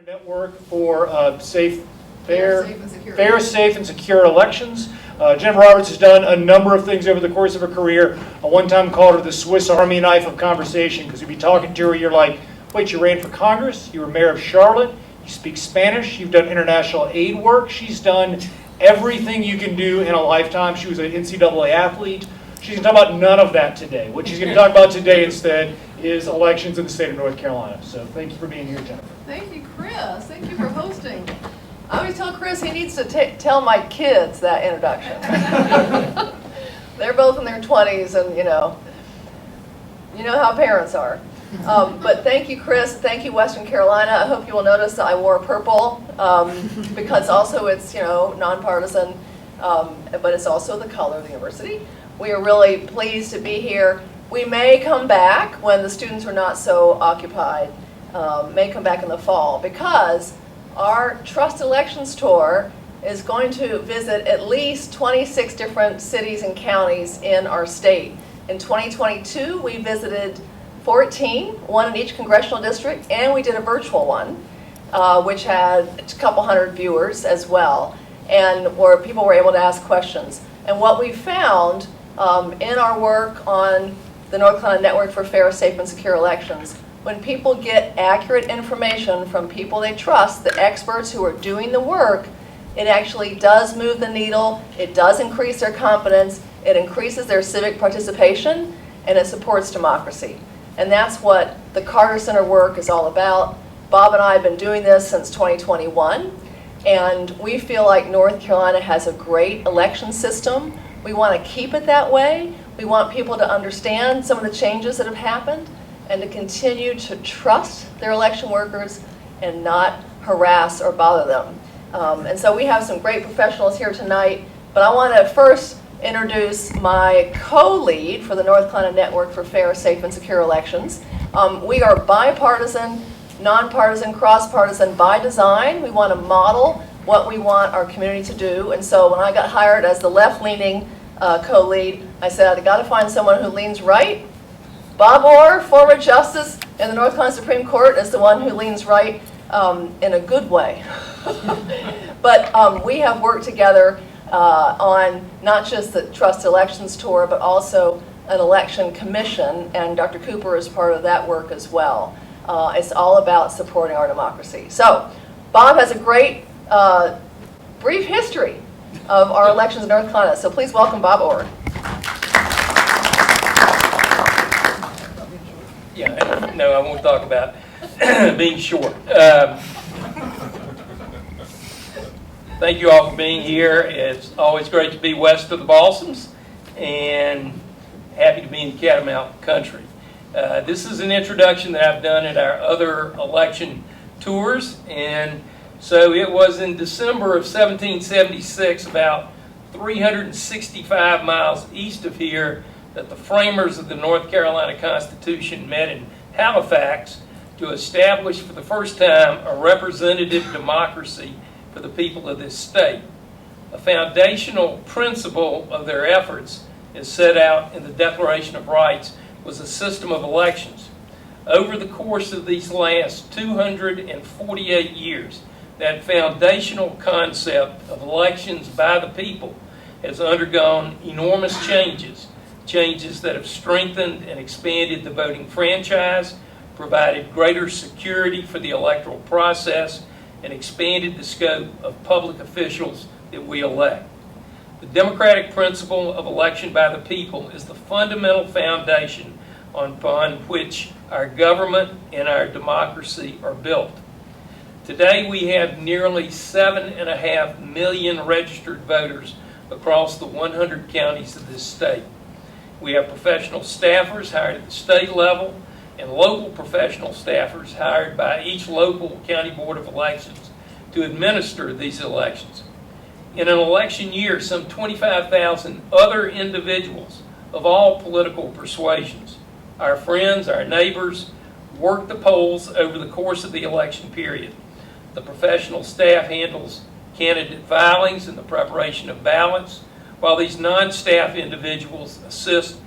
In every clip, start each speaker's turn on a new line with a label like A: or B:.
A: Network for fair,
B: safe,
A: and secure elections. Jennifer Roberts has done a number of things over the course of her career. I one time called her the Swiss Army knife of conversation because you'd be talking to her, you're like, wait, you ran for Congress, you were mayor of Charlotte, you speak Spanish, you've done international aid work. She's done everything you can do in a lifetime. She was an NCAA athlete. She's going to talk about none of that today. What she's going to talk about today instead is elections in the state of North Carolina. So thank you for being here, Jennifer.
B: Thank you, Chris. Thank you for hosting. I always tell Chris he needs to tell my kids that introduction. They're both in their 20s, and you know how parents are. But thank you, Chris. Thank you, Western Carolina. I hope you will notice that I wore purple because also it's nonpartisan, but it's also the color of the university. We are really pleased to be here. We may come back when the students are not so occupied. May come back in the fall because our Trust Elections Tour is going to visit at least 26 different cities and counties in our state. In 2022, we visited 14, one in each congressional district, and we did a virtual one, which had a couple hundred viewers as well, and where people were able to ask questions. And what we found in our work on the North Carolina Network for Fair, Safe, and Secure Elections, when people get accurate information from people they trust, the experts who are doing the work, it actually does move the needle, it does increase their confidence, it increases their civic participation, and it supports democracy. And that's what the Carter Center work is all about. Bob and I have been doing this since 2021, and we feel like North Carolina has a great election system. We want to keep it that way. We want people to understand some of the changes that have happened and to continue to trust their election workers and not harass or bother them. And so we have some great professionals here tonight, but I want to first introduce my co-lead for the North Carolina Network for Fair, Safe, and Secure Elections. We are bipartisan, nonpartisan, cross-partisan by design. We want to model what we want our community to do. And so when I got hired as the left-leaning co-lead, I said I got to find someone who leans right. Bob Orr, former justice in the North Carolina Supreme Court, is the one who leans right in a good way. But we have worked together on not just the Trust Elections Tour, but also an election commission, and Dr. Cooper is part of that work as well. It's all about supporting our democracy. So Bob has a great brief history of our elections in North Carolina, so please welcome Bob Orr.
C: Yeah, no, I won't talk about being short. Thank you all for being here. It's always great to be west of the Balsams, and happy to be in Catamount country. This is an introduction that I've done at our other election tours, and so it was in December of 1776, about 365 miles east of here, that the framers of the North Carolina Constitution met in Halifax to establish for the first time a representative democracy for the people of this state. A foundational principle of their efforts, as set out in the Declaration of Rights, was a system of elections. Over the course of these last 248 years, that foundational concept of elections by the people has undergone enormous changes that have strengthened and expanded the voting franchise, provided greater security for the electoral process, and expanded the scope of public officials that we elect. The democratic principle of election by the people is the fundamental foundation upon which our government and our democracy are built. Today we have nearly 7.5 million registered voters across the 100 counties of this state. We have professional staffers hired at the state level and local professional staffers hired by each local county board of elections to administer these elections. In an election year, some 25,000 other individuals of all political persuasions, our friends, our neighbors, work the polls over the course of the election period. The professional staff handles candidate filings and the preparation of ballots, while these non-staff individuals assist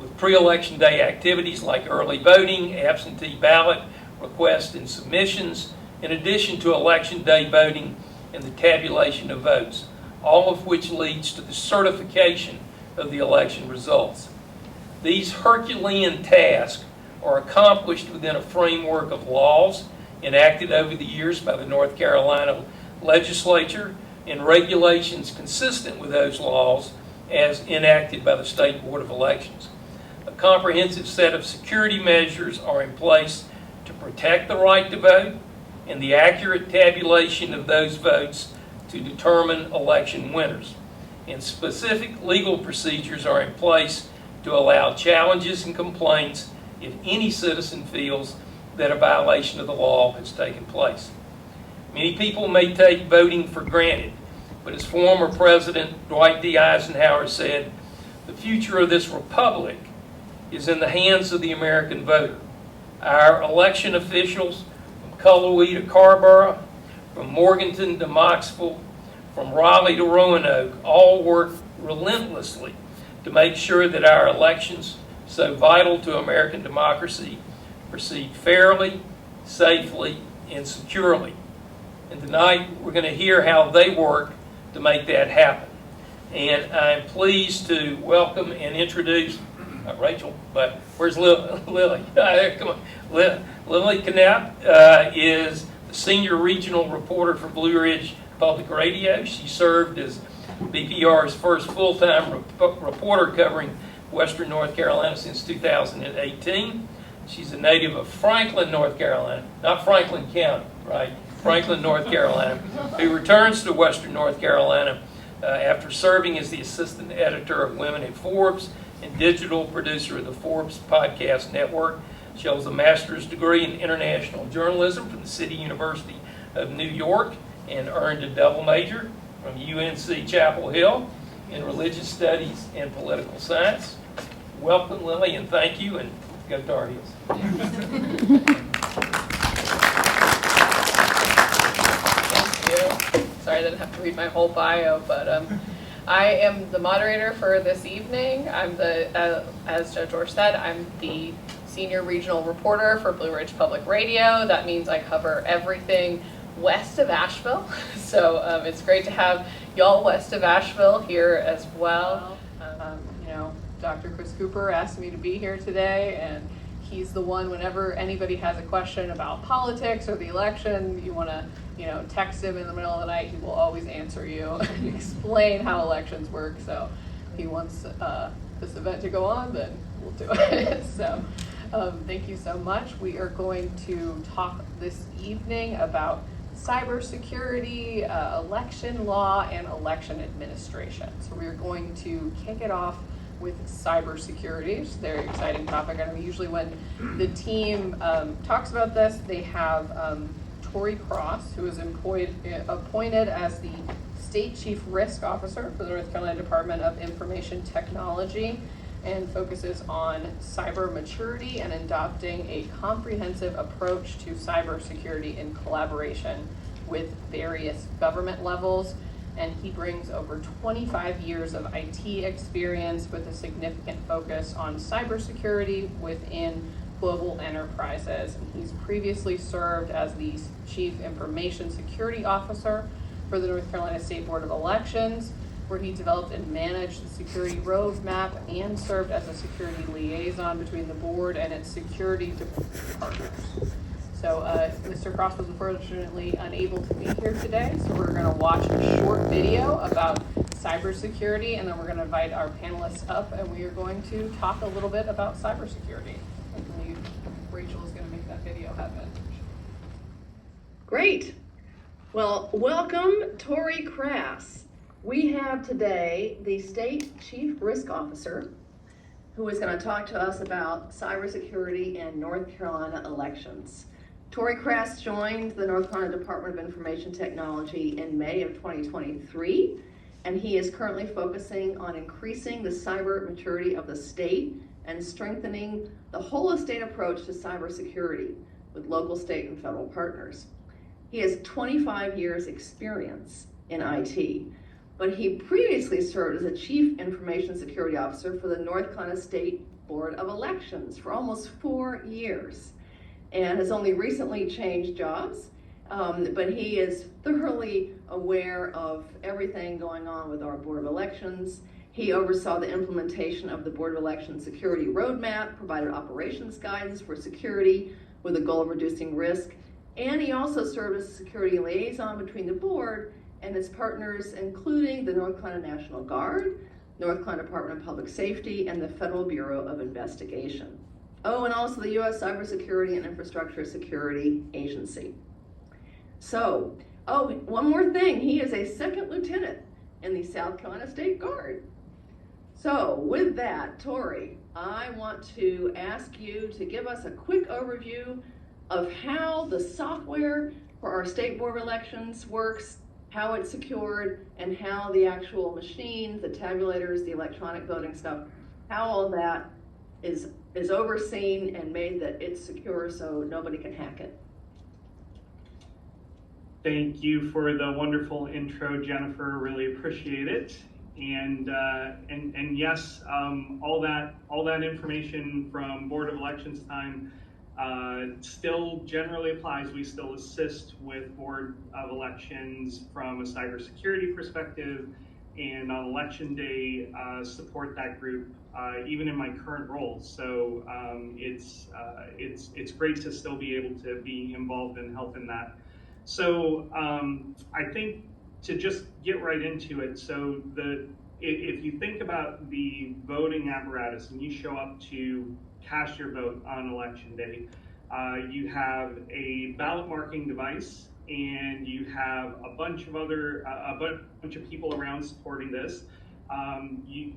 C: with pre-election day activities like early voting, absentee ballot requests and submissions, in addition to election day voting and the tabulation of votes, all of which leads to the certification of the election results. These Herculean tasks are accomplished within a framework of laws enacted over the years by the North Carolina legislature and regulations consistent with those laws as enacted by the State Board of Elections. A comprehensive set of security measures are in place to protect the right to vote and the accurate tabulation of those votes to determine election winners. And specific legal procedures are in place to allow challenges and complaints if any citizen feels that a violation of the law has taken place. Many people may take voting for granted, but as former President Dwight D. Eisenhower said, the future of this republic is in the hands of the American voter. Our election officials, from Cullowhee to Carrboro, from Morganton to Moxville, from Raleigh to Roanoke, all work relentlessly to make sure that our elections, so vital to American democracy, proceed fairly, safely, and securely. And tonight we're going to hear how they work to make that happen. And I'm pleased to welcome and introduce Rachel, but where's Lilly? Come on. Lilly Knoepp is the senior regional reporter for Blue Ridge Public Radio. She served as BPR's first full-time reporter covering Western North Carolina since 2018. She's a native of Franklin, North Carolina, not Franklin County, right? Franklin, North Carolina, who returns to Western North Carolina after serving as the assistant editor of Women at Forbes and digital producer of the Forbes Podcast Network. She holds a master's degree in international journalism from the City University of New York and earned a double major from UNC Chapel Hill in religious studies and political science. Welcome, Lilly, and thank you, and go Tar Heels.
D: Thank you. Sorry I didn't have to read my whole bio, but I am the moderator for this evening. I'm as Judge Orr said, I'm the senior regional reporter for Blue Ridge Public Radio. That means I cover everything west of Asheville. So it's great to have y'all west of Asheville here as well. Dr. Chris Cooper asked me to be here today, and he's the one, whenever anybody has a question about politics or the election, you want to text him in the middle of the night, he will always answer you and explain how elections work. So if he wants this event to go on, then we'll do it. So thank you so much. We are going to talk this evening about cybersecurity, election law, and election administration. So we're going to kick it off with cybersecurity. It's a very exciting topic. I mean, usually when the team talks about this, they have Torry Crass, who is appointed as the State Chief Risk Officer for the North Carolina Department of Information Technology, and focuses on cyber maturity and adopting a comprehensive approach to cybersecurity in collaboration with various government levels. And he brings over 25 years of IT experience with a significant focus on cybersecurity within global enterprises. And he's previously served as the Chief Information Security Officer for the North Carolina State Board of Elections, where he developed and managed the security roadmap and served as a security liaison between the board and its security partners. So Mr. Crass was unfortunately unable to be here today, so we're going to watch a short video about cybersecurity, and then we're going to invite our panelists up, and we are going to talk a little bit about cybersecurity. I believe Rachel is going to make that video happen.
B: Great. Well, welcome, Torry Crass. We have today the State Chief Risk Officer, who is going to talk to us about cybersecurity and North Carolina elections. Torry Crass joined the North Carolina Department of Information Technology in May of 2023, and he is currently focusing on increasing the cyber maturity of the state and strengthening the whole of state approach to cybersecurity with local, state, and federal partners. He has 25 years experience in IT, but he previously served as a Chief Information Security Officer for the North Carolina State Board of Elections for almost 4 years, and has only recently changed jobs But he is thoroughly aware of everything going on with our Board of Elections. He oversaw the implementation of the Board of Elections Security Roadmap, provided operations guidance for security with a goal of reducing risk, and he also served as a security liaison between the board and its partners, including the North Carolina National Guard, North Carolina Department of Public Safety, and the Federal Bureau of Investigation. Oh, and also the U.S. Cybersecurity and Infrastructure Security Agency. So, oh, one more thing, he is a second lieutenant in the South Carolina State Guard. So, with that, Torry, I want to ask you to give us a quick overview of how the software for our State Board of Elections works, how it's secured, and how the actual machines, the tabulators, the electronic voting stuff, how all that is overseen and made that it's secure so nobody can hack it.
E: Thank you for the wonderful intro, Jennifer. Really appreciate it. And yes, all that information from Board of Elections time still generally applies. We still assist with Board of Elections from a cybersecurity perspective, and on election day support that group even in my current role. So it's great to still be able to be involved and help in that. So I think to just get right into it, so if you think about the voting apparatus and you show up to cast your vote on election day, you have a ballot marking device, and you have a bunch of other bunch of people around supporting this.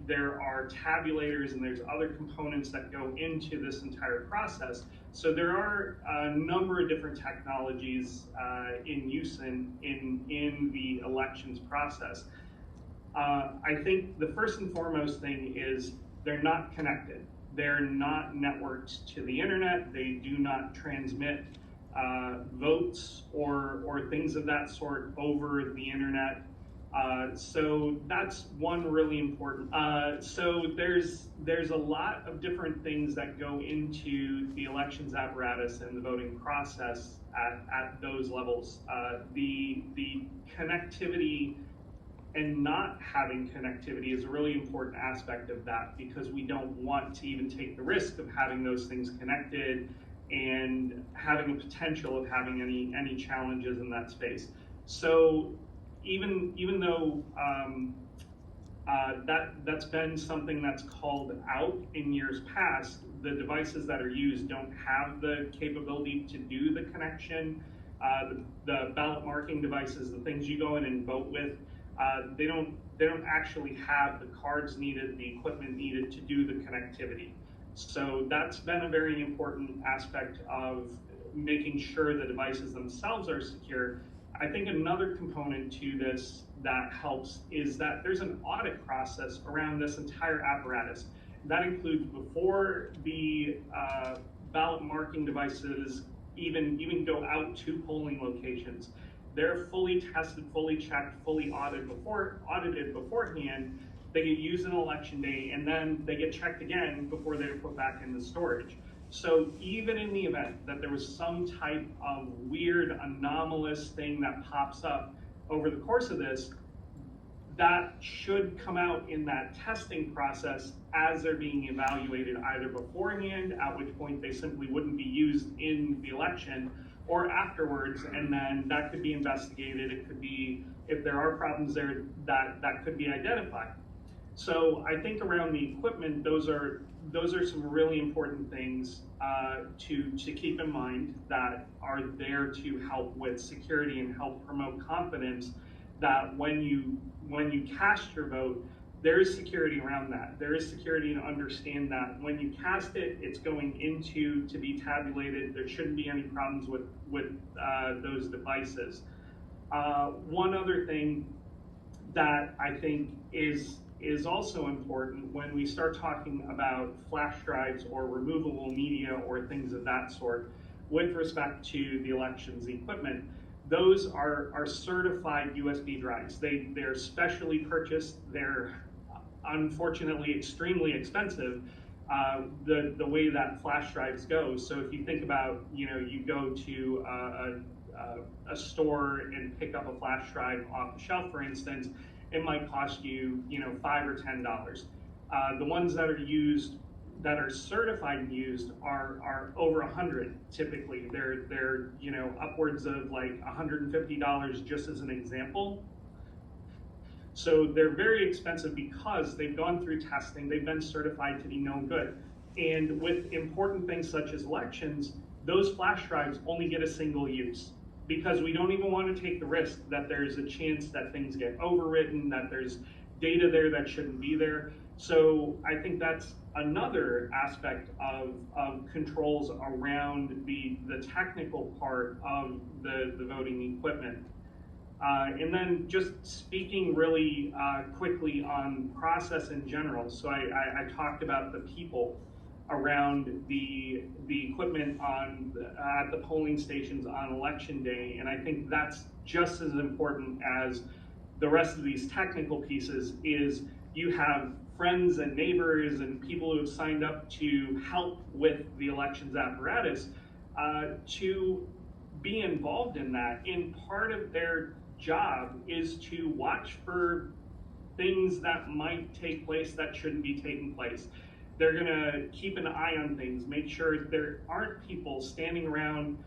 E: There are tabulators and there's other components that go into this entire process. So there are a number of different technologies in use in the elections process. I think the first and foremost thing is they're not connected. They're not networked to the internet. They do not transmit votes or things of that sort over the internet. So that's one really important. So there's a lot of different things that go into the elections apparatus and the voting process at those levels. The connectivity and not having connectivity is a really important aspect of that, because we don't want to even take the risk of having those things connected and having a potential of having any challenges in that space. So even though that's been something that's called out in years past, the devices that are used don't have the capability to do the connection. The ballot marking devices, the things you go in and vote with, they don't actually have the cards needed, the equipment needed to do the connectivity. So that's been a very important aspect of making sure the devices themselves are secure. I think another component to this that helps is that there's an audit process around this entire apparatus. That includes before the ballot marking devices even go out to polling locations. They're fully tested, fully checked, fully audited beforehand. They get used on election day, and then they get checked again before they're put back into storage. So even in the event that there was some type of weird, anomalous thing that pops up over the course of this, that should come out in that testing process as they're being evaluated, either beforehand, at which point they simply wouldn't be used in the election, or afterwards, and then that could be investigated. It could be, if there are problems there, that could be identified. So I think around the equipment, those are some really important things to keep in mind that are there to help with security and help promote confidence that when you cast your vote, there is security around that. There is security to understand that when you cast it, it's going into to be tabulated. There shouldn't be any problems with those devices. One other thing that I think is also important when we start talking about flash drives or removable media or things of that sort with respect to the elections equipment. Those are certified USB drives. They're specially purchased. They're unfortunately extremely expensive, the way that flash drives go. So if you think about, you go to a store and pick up a flash drive off the shelf, for instance, it might cost you, $5 or $10. The ones that are used, that are certified and used, are over $100 typically. They're upwards of like $150 just as an example. So they're very expensive because they've gone through testing, they've been certified to be no good. And with important things such as elections, those flash drives only get a single use, because we don't even want to take the risk that there's a chance that things get overwritten, that there's data there that shouldn't be there. So I think that's another aspect of controls around the technical part of the voting equipment. And then just speaking really quickly on process in general. So I talked about the people around the equipment at the polling stations on election day, and I think that's just as important as the rest of these technical pieces. Is you have friends and neighbors and people who have signed up to help with the elections apparatus to be involved in that, and part of their job is to watch for things that might take place that shouldn't be taking place. They're gonna keep an eye on things, make sure there aren't people standing around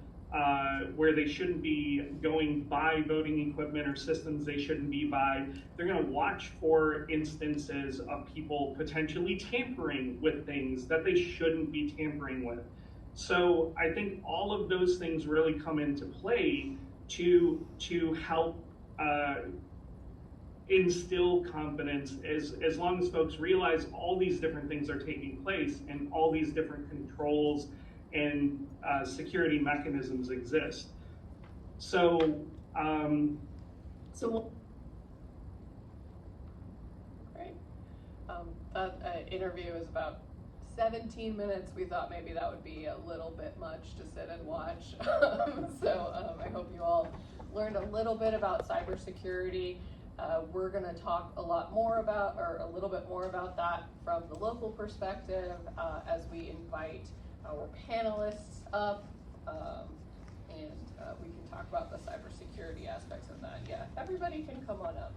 E: where they shouldn't be, going by voting equipment or systems they shouldn't be by. They're gonna watch for instances of people potentially tampering with things that they shouldn't be tampering with. So I think all of those things really come into play to help instill confidence, as long as folks realize all these different things are taking place and all these different controls and security mechanisms exist. So,
D: Great. That interview is about 17 minutes. We thought maybe that would be a little bit much to sit and watch. I hope you all learned a little bit about cybersecurity. We're going to talk a little bit more about that from the local perspective as we invite our panelists up, and we can talk about the cybersecurity aspects of that. Yeah, everybody can come on up.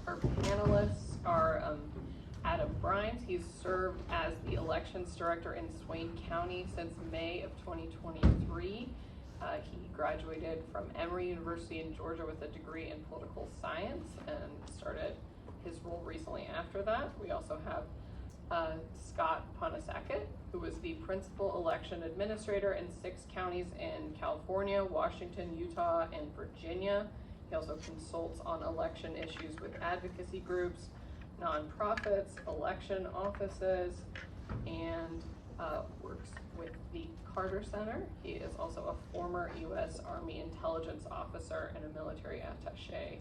D: Our panelists are Adam Brines. He's served as the elections director in Swain County since May of 2023. He graduated from Emory University in Georgia with a degree in political science and started his role recently after that. We also have Scott Ponasakit, who was the principal election administrator in 6 counties in California, Washington, Utah, and Virginia. He also consults on election issues with advocacy groups, nonprofits, election offices, and works with the Carter Center. He is also a former U.S. Army intelligence officer and a military attaché.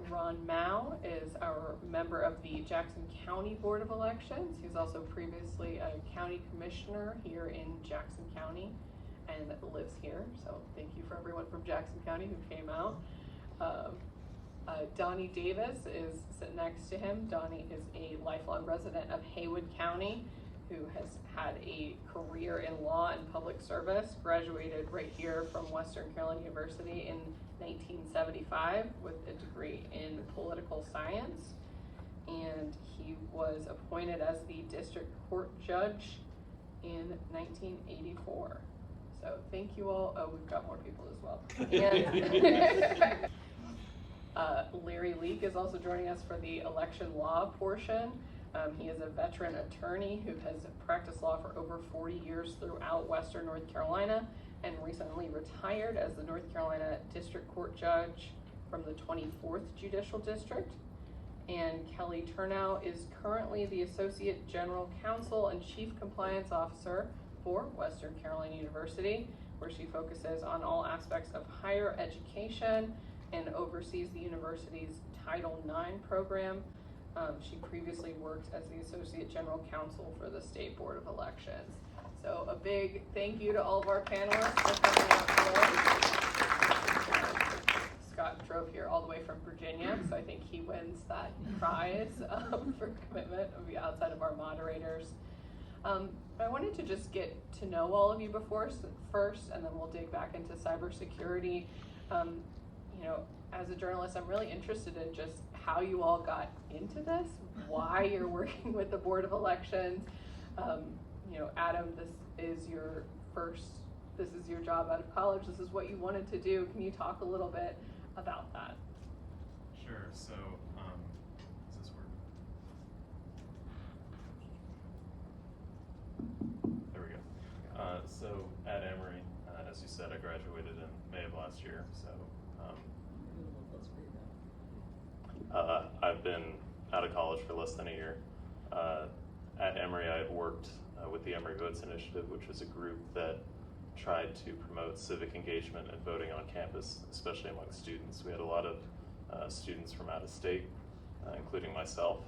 D: Ron Mao is our member of the Jackson County Board of Elections. He's also previously a county commissioner here in Jackson County and lives here. So thank you for everyone from Jackson County who came out. Donnie Davis is sitting next to him. Donnie is a lifelong resident of Haywood County who has had a career in law and public service, graduated right here from Western Carolina University in 1975 with a degree in political science. And he was appointed as the district court judge in 1984. So thank you all. Oh, we've got more people as well. And Larry Leake is also joining us for the election law portion. He is a veteran attorney who has practiced law for over 40 years throughout Western North Carolina and recently retired as the North Carolina District Court Judge from the 24th Judicial District. And Kelly Turnow is currently the Associate General Counsel and Chief Compliance Officer for Western Carolina University, where she focuses on all aspects of higher education and oversees the university's Title IX program. She previously worked as the Associate General Counsel for the State Board of Elections. So a big thank you to all of our panelists for coming out today. Scott drove here all the way from Virginia, so I think he wins that prize for commitment of the outside of our moderators. But I wanted to just get to know all of you first, and then we'll dig back into cybersecurity. You know, as a journalist, I'm really interested in just how you all got into this, why you're working with the Board of Elections. You know, Adam, this is your job out of college. This is what you wanted to do. Can you talk a little bit about that?
F: Sure. So, does this work? There we go. So at Emory, as you said, I graduated in May of last year. So I've been out of college for less than a year. At Emory, I had worked with the Emory Votes Initiative, which was a group that tried to promote civic engagement and voting on campus, especially among students. We had a lot of students from out of state, including myself,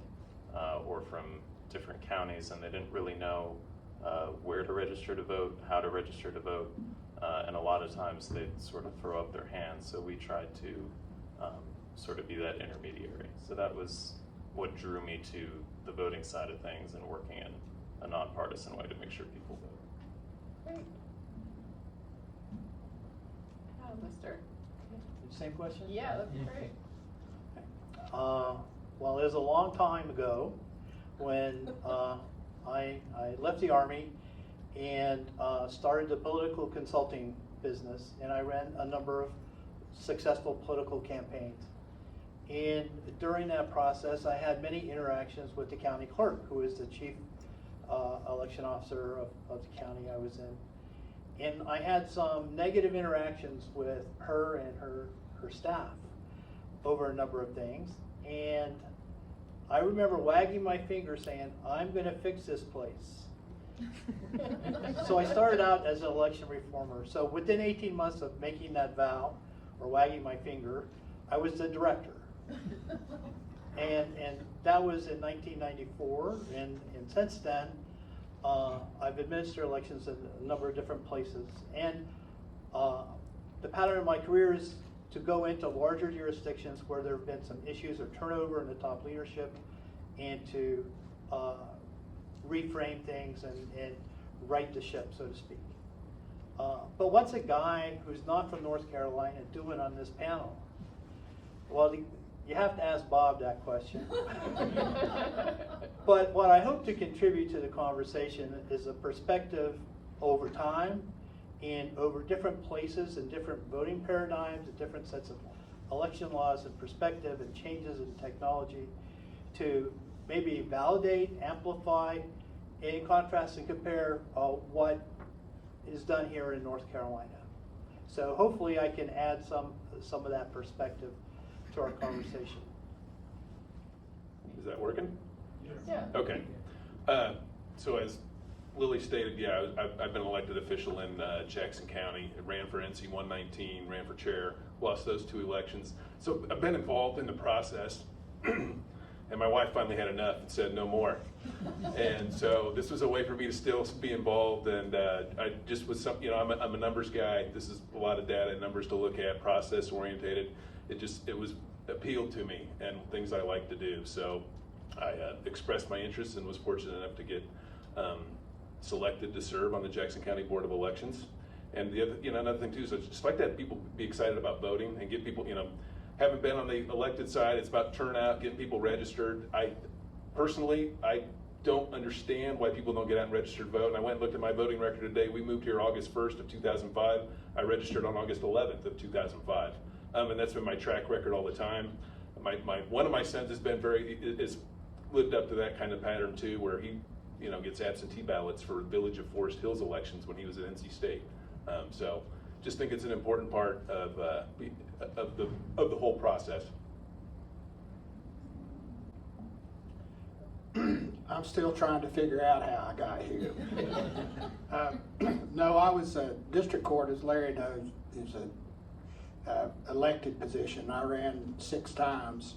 F: or from different counties, and they didn't really know where to register to vote, how to register to vote, and a lot of times they'd sort of throw up their hands. So we tried to sort of be that intermediary. So that was what drew me to the voting side of things and working in a nonpartisan way to make sure people vote.
D: Great. Mr.
G: Same question?
D: Yeah, that'd be great.
G: Well, it was a long time ago when I left the Army and started the political consulting business, and I ran a number of successful political campaigns. And during that process, I had many interactions with the county clerk, who is the chief election officer of the county I was in. And I had some negative interactions with her and her staff over a number of things. And I remember wagging my finger saying, I'm going to fix this place. So I started out as an election reformer. So within 18 months of making that vow, or wagging my finger, I was the director. And that was in 1994. And since then, I've administered elections in a number of different places. And the pattern of my career is to go into larger jurisdictions where there have been some issues or turnover in the top leadership, and to reframe things and right the ship, so to speak. But what's a guy who's not from North Carolina doing on this panel? Well, you have to ask Bob that question. But what I hope to contribute to the conversation is a perspective over time and over different places and different voting paradigms and different sets of election laws and perspective and changes in technology to maybe validate, amplify, and contrast and compare what is done here in North Carolina. So hopefully I can add some of that perspective to our conversation.
H: Is that working?
D: Yeah.
H: Okay. So as Lilly stated, yeah, I've been an elected official in Jackson County. I ran for NC 119, ran for chair, lost those 2 elections. So I've been involved in the process. And my wife finally had enough and said no more. And so this was a way for me to still be involved. And I just was some, I'm a numbers guy. This is a lot of data and numbers to look at, process orientated. It was appealed to me and things I like to do. So I expressed my interest and was fortunate enough to get selected to serve on the Jackson County Board of Elections. And the other, another thing too, so just like that, people be excited about voting and get people, haven't been on the elected side. It's about turnout, getting people registered. I don't understand why people don't get out and register to vote. And I went and looked at my voting record today. We moved here August 1st of 2005. I registered on August 11th of 2005. And that's been my track record all the time. One of my sons has lived up to that kind of pattern too, where he, gets absentee ballots for Village of Forest Hills elections when he was at NC State. So just think it's an important part of the whole process.
I: I'm still trying to figure out how I got here. No, I was district court, as Larry knows, is a elected position. I ran 6 times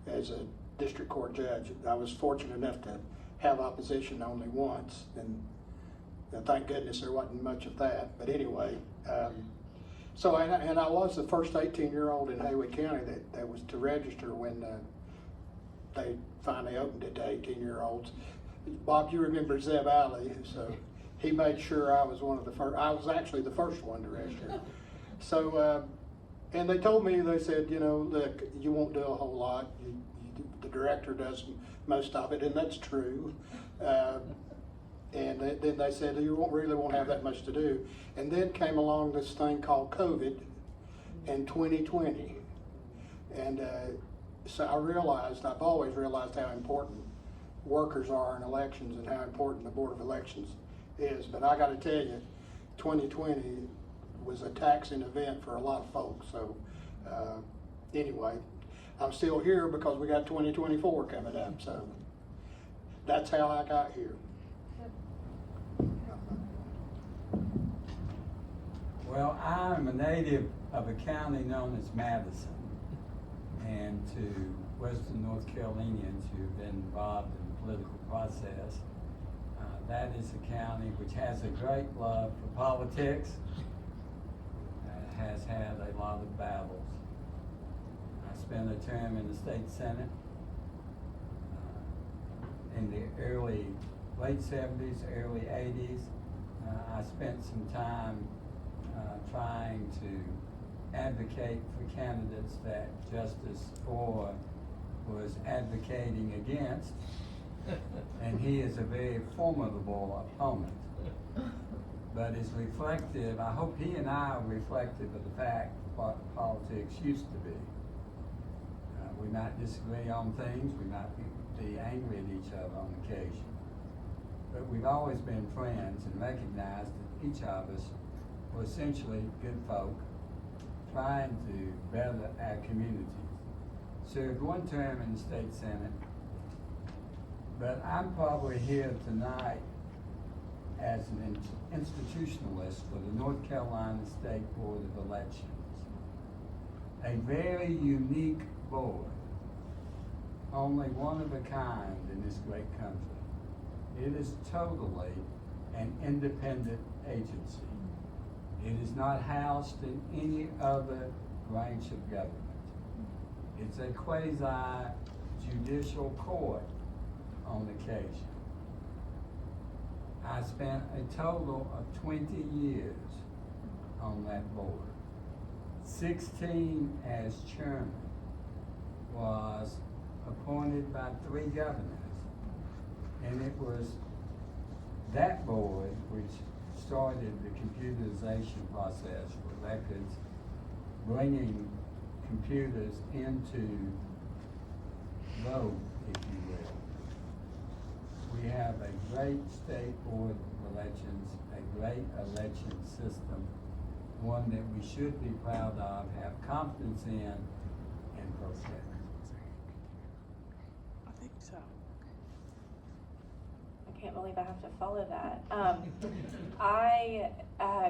I: as a district court judge. I was fortunate enough to have opposition only once, and thank goodness there wasn't much of that. But anyway, so and I was the first 18-year-old in Haywood County that was to register when they finally opened it to 18-year-olds. Bob, you remember Zeb Alley, so he made sure I was one of the first. I was actually the first one to register. So, and they told me, they said, look, you won't do a whole lot. The director does most of it, and that's true. And then they said you really won't have that much to do. And then came along this thing called COVID in 2020. And so I've always realized how important workers are in elections and how important the Board of Elections is. But I got to tell you, 2020 was a taxing event for a lot of folks. So anyway, I'm still here because we got 2024 coming up. So that's how I got here.
J: Well, I'm a native of a county known as Madison, and to Western North Carolinians who've been involved in the political process, that is a county which has a great love for politics, has had a lot of battles. I spent a term in the state senate in the late 70s, early 80s. I spent some time trying to advocate for candidates that Justice Ford was advocating against, and he is a very formidable opponent. But is reflective, I hope he and I are reflective of the fact of what politics used to be. We might disagree on things, we might be angry at each other on occasion, but we've always been friends and recognized that each of us were essentially good folk trying to better our communities. Served one term in the state senate, but I'm probably here tonight as an institutionalist for the North Carolina State Board of Elections. A very unique board, only one of a kind in this great country. It is totally an independent agency. It is not housed in any other branch of government. It's a quasi-judicial court on occasion. I spent a total of 20 years on that board. 16 as chairman, was appointed by 3 governors. And it was that board which started the computerization process for records, bringing computers into vote, if you will. We have a great state board of elections, a great election system, one that we should be proud of, have confidence in, and protect.
K: I think so.
L: I can't believe I have to follow that. I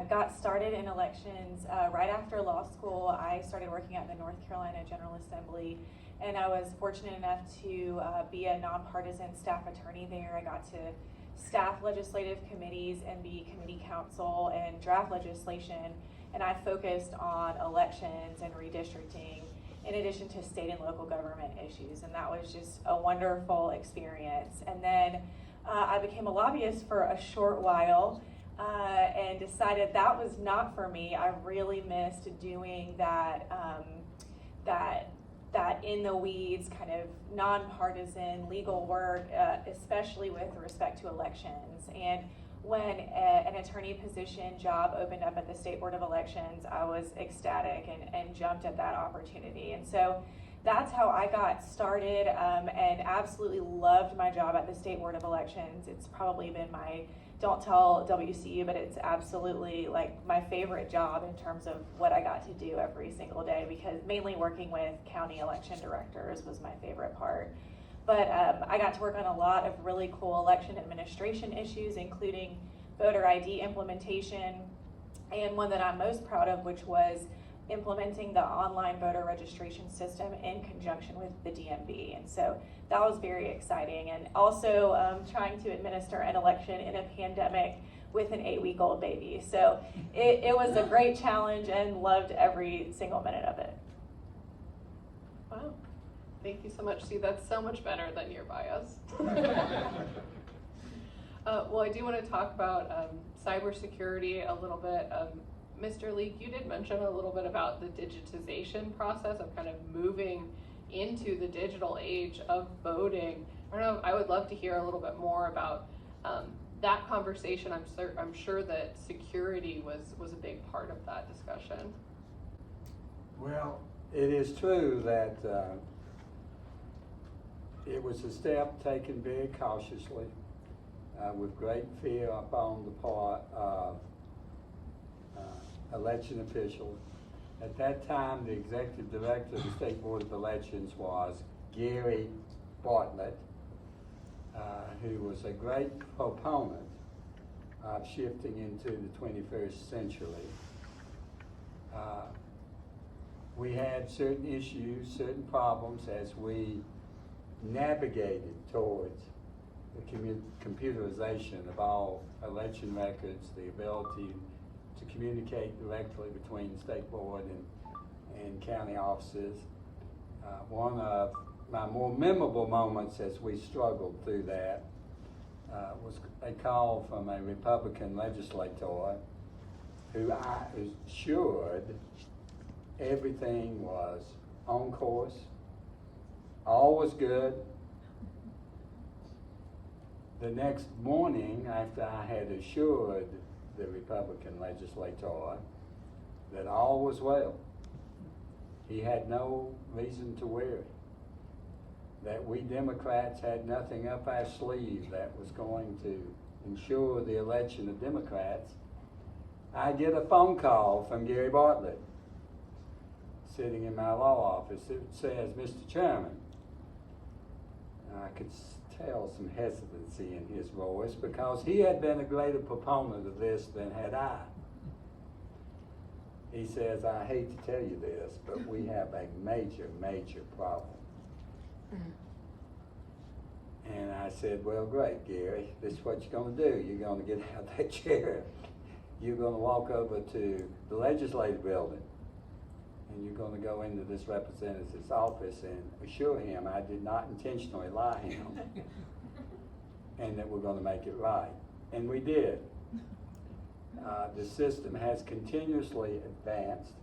L: got started in elections right after law school. I started working at the North Carolina General Assembly, and I was fortunate enough to be a nonpartisan staff attorney there. I got to staff legislative committees and be committee counsel and draft legislation, and I focused on elections and redistricting in addition to state and local government issues, and that was just a wonderful experience. And then I became a lobbyist for a short while and decided that was not for me. I really missed doing that that in the weeds kind of nonpartisan legal work, especially with respect to elections. And when an attorney position job opened up at the State Board of Elections, I was ecstatic and jumped at that opportunity. And so that's how I got started, and absolutely loved my job at the State Board of Elections. It's probably been my, don't tell WCU, but it's absolutely like my favorite job in terms of what I got to do every single day, because mainly working with county election directors was my favorite part. But I got to work on a lot of really cool election administration issues, including voter ID implementation, and one that I'm most proud of, which was implementing the online voter registration system in conjunction with the DMV. And so that was very exciting. And also trying to administer an election in a pandemic with an 8-week-old baby. So it was a great challenge and loved every single minute of it.
D: Wow. Thank you so much. See, that's so much better than your bios. Well, I do want to talk about cybersecurity a little bit. Mr. Leake, you did mention a little bit about the digitization process of kind of moving into the digital age of voting. I don't know, I would love to hear a little bit more about that conversation. I'm sure that security was a big part of that discussion.
J: Well, it is true that it was a step taken very cautiously, with great fear upon the part of election officials. At that time, the executive director of the State Board of Elections was Gary Bartlett, who was a great proponent of shifting into the 21st century. We had certain issues, certain problems as we navigated towards the computerization of all election records, the ability to communicate directly between the State Board and county offices. One of my more memorable moments as we struggled through that was a call from a Republican legislator who I assured everything was on course, all was good. The next morning, after I had assured the Republican legislator that all was well, he had no reason to worry, that we Democrats had nothing up our sleeve that was going to ensure the election of Democrats, I get a phone call from Gary Bartlett, sitting in my law office. It says, "Mr. Chairman," and I could tell some hesitancy in his voice because he had been a greater proponent of this than had I. He says, "I hate to tell you this, but we have a major, major problem." And I said, "Well, great, Gary. This is what you're going to do. You're going to get out of that chair. You're going to walk over to the legislative building, and you're going to go into this representative's office and assure him I did not intentionally lie him, and that we're going to make it right." And we did. The system has continuously advanced,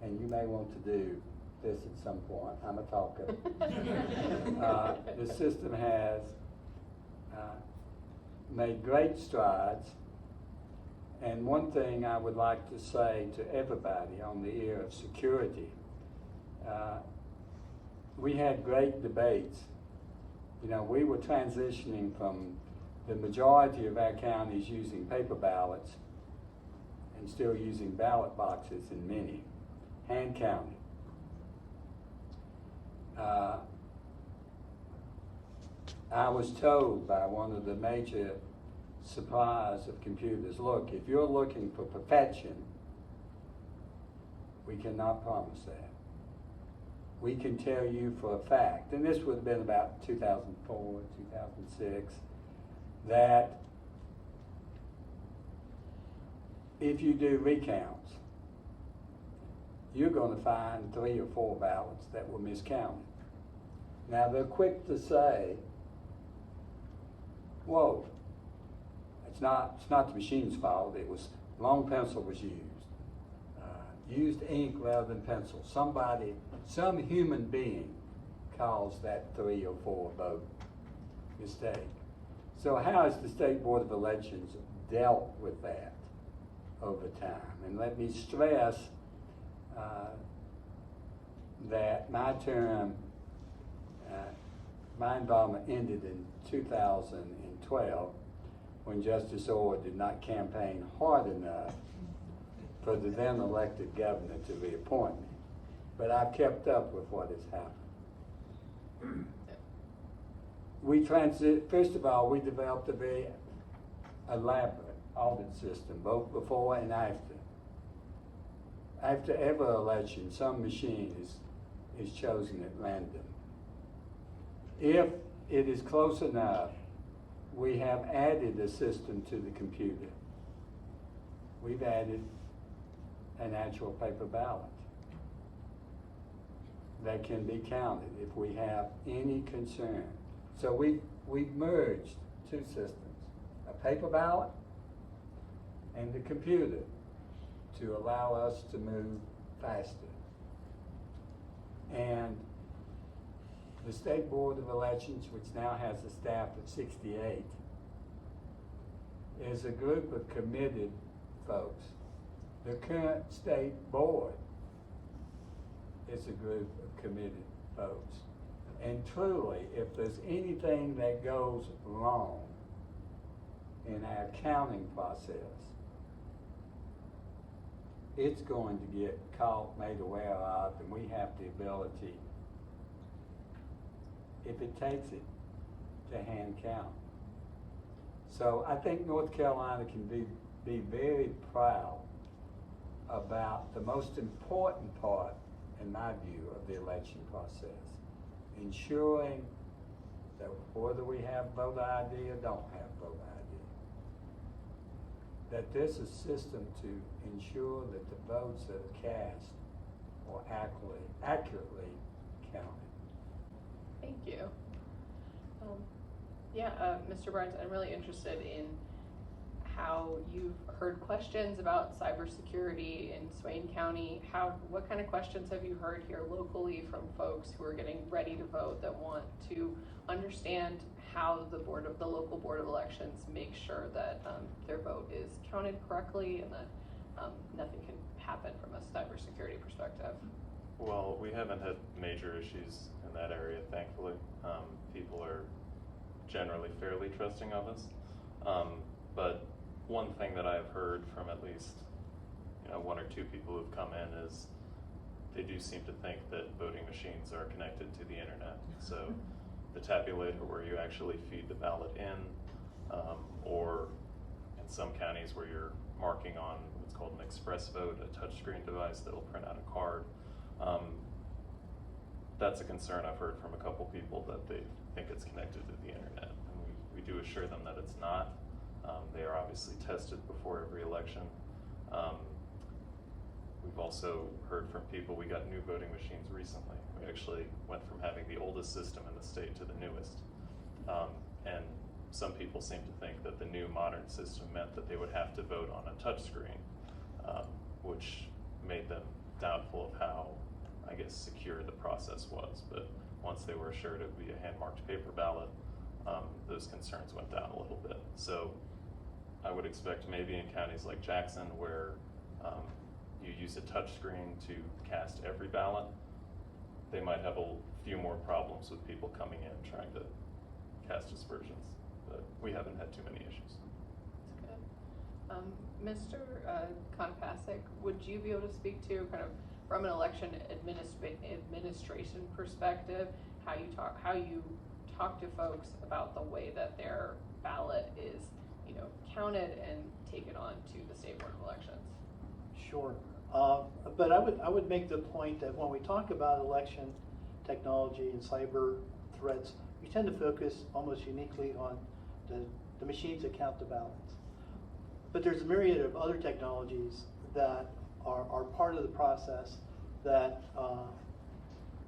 J: and you may want to do this at some point. I'm a talker. The system has made great strides. And one thing I would like to say to everybody on the ear of security, we had great debates. You know, we were transitioning from the majority of our counties using paper ballots and still using ballot boxes in many, hand counting. I was told by one of the major suppliers of computers, "Look, if you're looking for perfection, we cannot promise that. We can tell you for a fact," and this would have been about 2004, 2006, that if you do recounts, you're going to find 3 or 4 ballots that were miscounted. Now, they're quick to say, "Whoa, it's not the machine's fault. It was, long pencil was used ink rather than pencil. Somebody, some human being caused that 3 or 4 vote mistake." So how has the State Board of Elections dealt with that over time? And let me stress that my term, my involvement ended in 2012 when Justice Orr did not campaign hard enough for the then elected governor to reappoint me. But I've kept up with what has happened. First of all, we developed a very elaborate audit system, both before and after. After every election, some machine is chosen at random. If it is close enough, we have added a system to the computer. We've added an actual paper ballot that can be counted if we have any concern. So we've merged 2 systems. paper ballot and the computer to allow us to move faster. And the State Board of Elections, which now has a staff of 68, is a group of committed folks. The current state board is a group of committed folks. And truly, if there's anything that goes wrong in our counting process, it's going to get caught, made aware of, and we have the ability, if it takes it, to hand count. So I think North Carolina can be very proud about the most important part, in my view, of the election process. Ensuring that whether we have voter ID or don't have voter ID, that there's a system to ensure that the votes that are cast are accurately counted.
D: Thank you. Mr. Barnes, I'm really interested in how you've heard questions about cybersecurity in Swain County. What kind of questions have you heard here locally from folks who are getting ready to vote that want to understand how the local board of elections make sure that their vote is counted correctly and that nothing can happen from a cybersecurity perspective?
F: Well, we haven't had major issues in that area, thankfully. People are generally fairly trusting of us. But one thing that I've heard from at least one or two people who've come in is they do seem to think that voting machines are connected to the internet. So the tabulator where you actually feed the ballot in, or in some counties where you're marking on what's called an express vote, a touchscreen device that'll print out a card. That's a concern I've heard from a couple people, that they think it's connected to the internet. And we do assure them that it's not. They are obviously tested before every election. We've also heard from people, we got new voting machines recently. We actually went from having the oldest system in the state to the newest. And some people seem to think that the new modern system meant that they would have to vote on a touchscreen, which made them doubtful of how, I guess, secure the process was. But once they were assured it would be a hand-marked paper ballot, those concerns went down a little bit. So I would expect maybe in counties like Jackson, where you use a touchscreen to cast every ballot, they might have a few more problems with people coming in trying to cast aspersions. But we haven't had too many issues.
D: That's good. Mr. Konopasek, would you be able to speak to, kind of from an election administration perspective, how you talk to folks about the way that their ballot is, counted and taken on to the State Board of Elections?
G: Sure. But I would make the point that when we talk about election technology and cyber threats, we tend to focus almost uniquely on the machines that count the ballots. But there's a myriad of other technologies that are part of the process that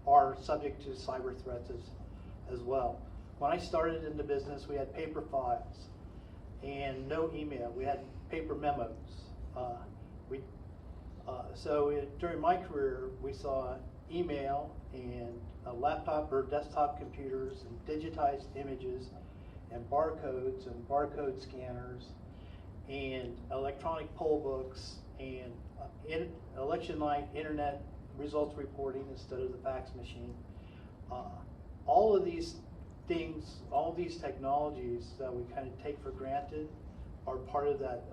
G: are subject to cyber threats as well. When I started in the business, we had paper files and no email. We had paper memos. During my career, we saw email and laptop or desktop computers and digitized images and barcodes and barcode scanners and electronic poll books and election night internet results reporting instead of the fax machine. All of these things, all of these technologies that we kind of take for granted are part of that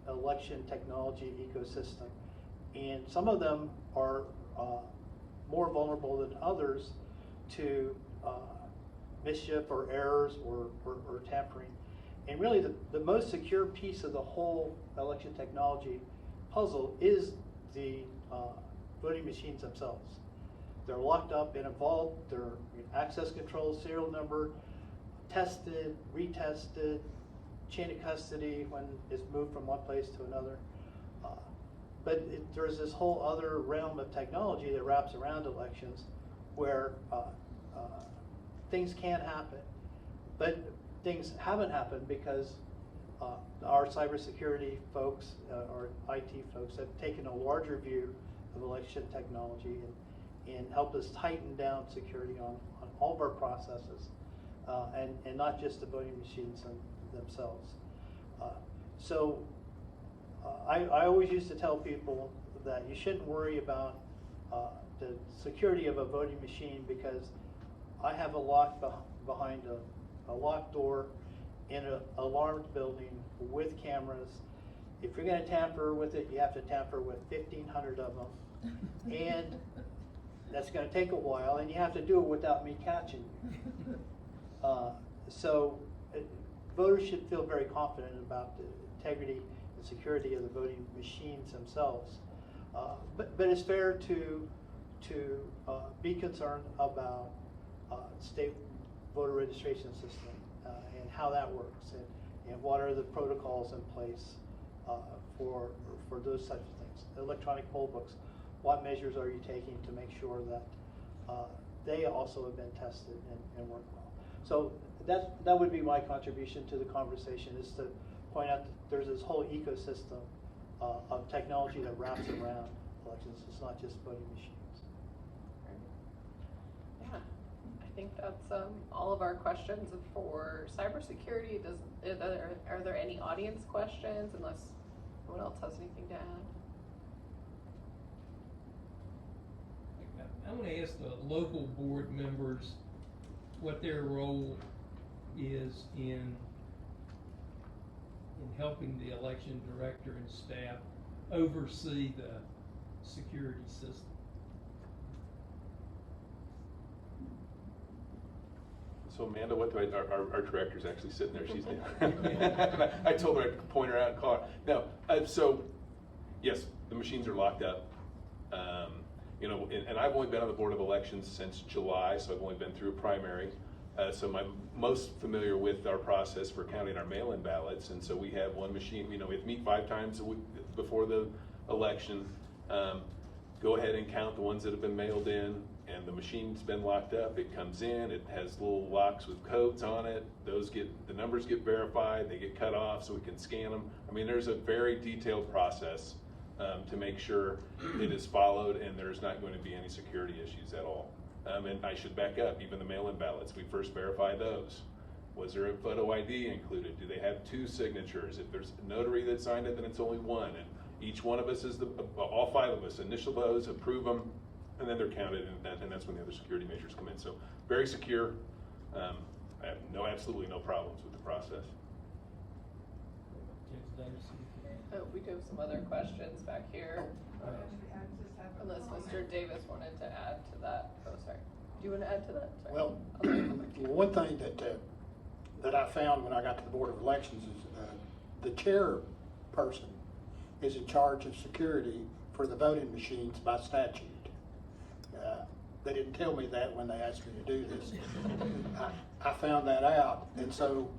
G: election technology ecosystem. And some of them are more vulnerable than others to mischief or errors or tampering. And really the most secure piece of the whole election technology puzzle is the voting machines themselves. They're locked up in a vault, they're access control, serial number, tested, retested, chain of custody when it's moved from one place to another. But there's this whole other realm of technology that wraps around elections where things can happen. But things haven't happened because our cybersecurity folks, or IT folks, have taken a larger view of election technology and helped us tighten down security on all of our processes, and not just the voting machines themselves. So I always used to tell people that you shouldn't worry about the security of a voting machine, because I have a lock behind a locked door in an alarmed building with cameras. If you're going to tamper with it, you have to tamper with 1,500 of them, and that's going to take a while, and you have to do it without me catching you. So voters should feel very confident about the integrity and security of the voting machines themselves. But it's fair to be concerned about state voter registration system and how that works, and what are the protocols in place for those types of things. Electronic poll books, what measures are you taking to make sure that they also have been tested and work well? So that would be my contribution to the conversation, is to point out that there's this whole ecosystem of technology that wraps around elections. It's not just voting machines.
D: Yeah, I think that's all of our questions for cybersecurity. Are there any audience questions, unless anyone else has anything to add?
K: I want to ask the local board members what their role is in helping the election director and staff oversee the security system.
H: So Amanda, what do our director's actually sitting there, she's I told her I'd point her out and call her. No, so yes, the machines are locked up. You know, and I've only been on the Board of Elections since July, so I've only been through a primary. So I'm most familiar with our process for counting our mail-in ballots, and so we have one machine. You know, we have to meet 5 times a week before the election. Go ahead and count the ones that have been mailed in, and the machine's been locked up. It comes in, it has little locks with codes on it. The numbers get verified, they get cut off so we can scan them. I mean, there's a very detailed process to make sure it is followed and there's not going to be any security issues at all. And I should back up, even the mail-in ballots, we first verify those. Was there a photo ID included? Do they have 2 signatures? If there's a notary that signed it, then it's only 1. And each one of us is all 5 of us initial those, approve them, and then they're counted, and that's when the other security measures come in. So very secure. I have absolutely no problems with the process.
D: We do have some other questions back here. Unless Mr. Davis wanted to add to that. Oh, sorry. Do you want to add to that? Sorry.
I: Well, one thing that I found when I got to the Board of Elections is the chairperson is in charge of security for the voting machines by statute. They didn't tell me that when they asked me to do this. I found that out, and so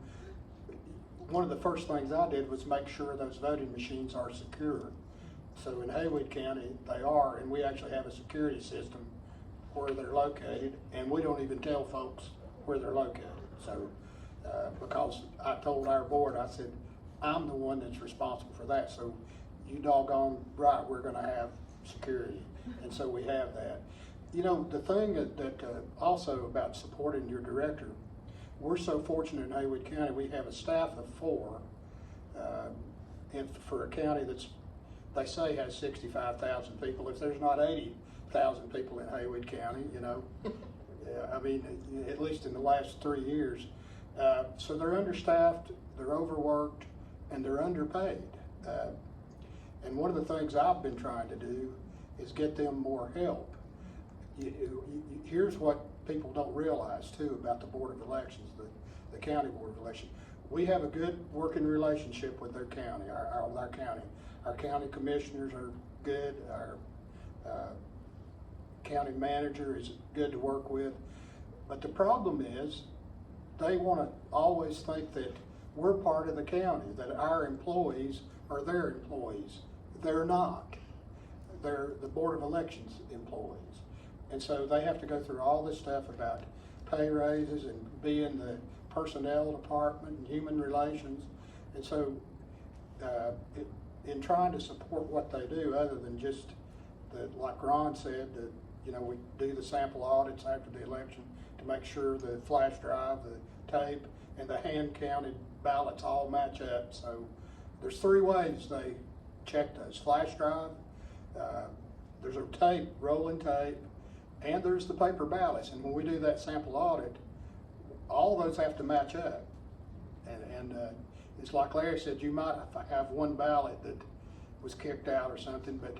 I: one of the first things I did was make sure those voting machines are secure. So in Haywood County, they are, and we actually have a security system where they're located, and we don't even tell folks where they're located. So, because I told our board, I said, I'm the one that's responsible for that, so you doggone right, we're gonna have security. And so we have that. You know, the thing that also about supporting your director, we're so fortunate in Haywood County, we have a staff of 4, and for a county that's, they say has 65,000 people. If there's not 80,000 people in Haywood County, you know, I mean, at least in the last 3 years. So they're understaffed, they're overworked, and they're underpaid. And one of the things I've been trying to do is get them more help. Here's what people don't realize too about the Board of Elections, the County Board of Elections. We have a good working relationship with their county, our county. Our county commissioners are good, our county manager is good to work with. But the problem is, they want to always think that we're part of the county, that our employees are their employees. They're not. They're the Board of Elections employees. And so they have to go through all this stuff about pay raises and be in the personnel department and human relations. And so, in trying to support what they do, other than just like Ron said, that, you know, we do the sample audits after the election to make sure the flash drive, the tape, and the hand counted ballots all match up. So there's 3 ways they check those: flash drive, there's a tape, rolling tape, and there's the paper ballots. And when we do that sample audit, all those have to match up. And it's like Larry said, you might have one ballot that was kicked out or something, but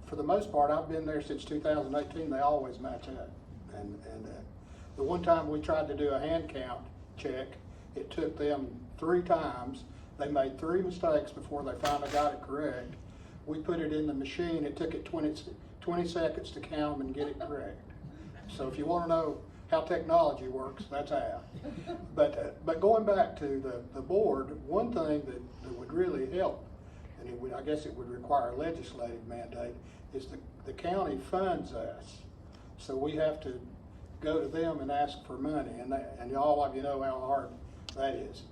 I: for the most part, I've been there since 2018, they always match up. And the one time we tried to do a hand count check, it took them 3 times. They made 3 mistakes before they finally got it correct. We put it in the machine, it took it 20 seconds to count them and get it correct. So if you want to know how technology works, that's how. But going back to the board, one thing that would really help, and I guess it would require a legislative mandate, is the county funds us. So we have to go to them and ask for money, and all of you know how hard that is.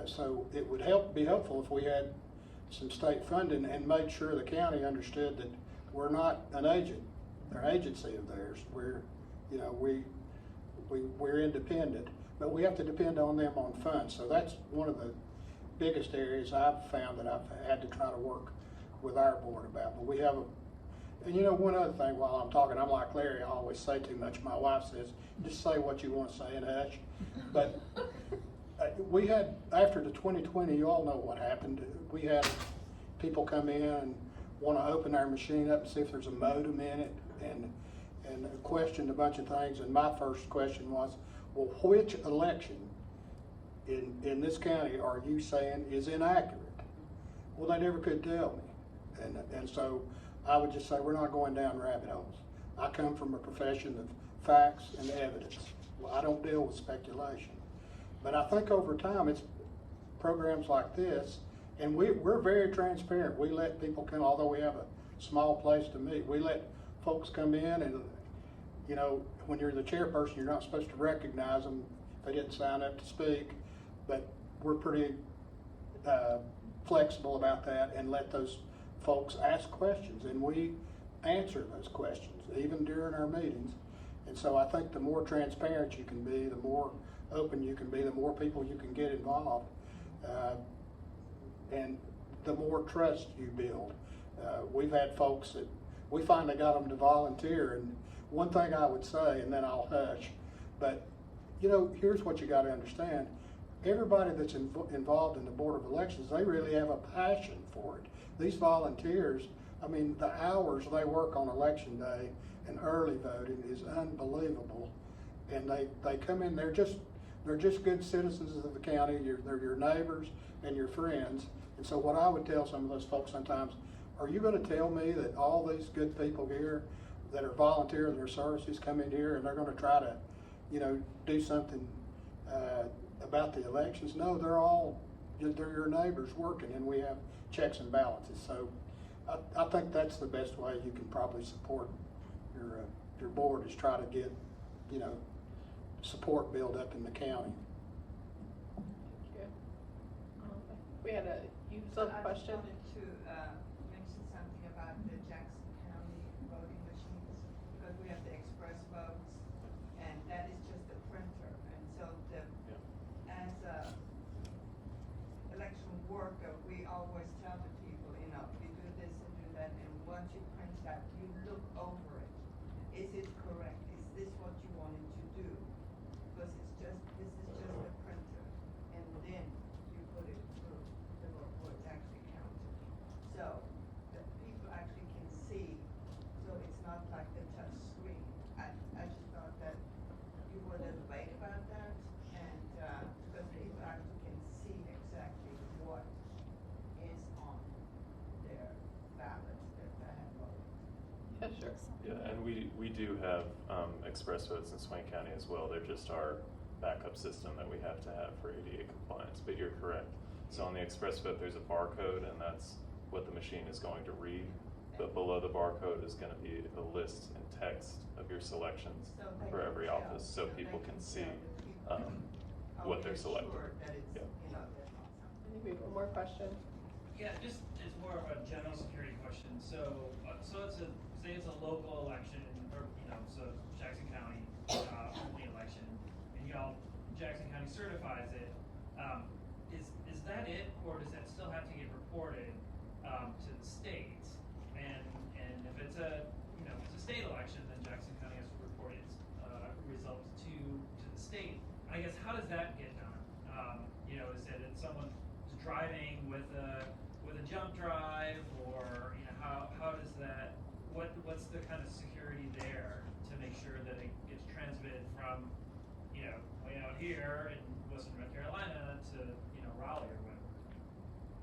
I: So it would be helpful if we had some state funding and made sure the county understood that we're not an agent, or agency of theirs. We're independent, but we have to depend on them on funds. So that's one of the biggest areas I've found that I've had to try to work with our board about. But we have and you know, one other thing while I'm talking, I'm like Larry, I always say too much. My wife says, just say what you want to say and hush. But we had, after the 2020, you all know what happened. We had people come in and want to open our machine up and see if there's a modem in it, and questioned a bunch of things. And my first question was, well, which election in this county are you saying is inaccurate? Well, they never could tell me. And so I would just say, we're not going down rabbit holes. I come from a profession of facts and evidence. Well, I don't deal with speculation. But I think over time, it's programs like this, and we're very transparent. We let people come, although we have a small place to meet, we let folks come in, and you know, when you're the chairperson, you're not supposed to recognize them if they didn't sign up to speak, but we're pretty flexible about that and let those folks ask questions, and we answer those questions, even during our meetings. And so I think the more transparent you can be, the more open you can be, the more people you can get involved, and the more trust you build. We've had folks that we finally got them to volunteer, and one thing I would say, and then I'll hush, but you know, here's what you got to understand. Everybody that's involved in the Board of Elections, they really have a passion for it. These volunteers, I mean, the hours they work on election day and early voting is unbelievable. And they come in, they're just good citizens of the county. They're your neighbors and your friends. And so what I would tell some of those folks sometimes, are you going to tell me that all these good people here that are volunteering their services come in here and they're going to try to, you know, do something about the elections? No, they're your neighbors working, and we have checks and balances. So I think that's the best way you can probably support your board, is try to get, you know, support built up in the county.
D: Thank you. We had a question.
M: I wanted to mention something about the Jackson County voting machines, because we have the express votes, and that is just a printer. And so as a election worker, we always tell the people, you know, we do this and do that, and once you print that, you look over it. Is it correct? Is this what you wanted to do? Because this is just a printer, and then you put it through the vote where it's actually counted. So the people actually can see, so it's not like the touch screen. I just thought that you were a little vague about that, and because people actually can see exactly what is on their ballots that they have voted.
D: Yeah, sure.
F: Yeah, and we do have express votes in Swain County as well. They're just our backup system that we have to have for ADA compliance, but you're correct. So on the express vote, there's a barcode, and that's what the machine is going to read. But below the barcode is going to be a list and text of your selections for every office, so people can see what they're selecting.
M: That it's,
F: Yeah.
M: you know, that's not something.
B: I think we have one more question.
N: Yeah, just it's more of a general security question. So, so it's a say it's a local election, or so Jackson County only election, and Jackson County certifies it. Is that it, or does that still have to get reported to the state? And if it's a if it's a state election, then Jackson County has to report its results to the state. And I guess how does that get done? Is it that someone's driving with a jump drive, or how does that? What's the kind of security there to make sure that it gets transmitted from way out here in Western North Carolina to Raleigh or whatever?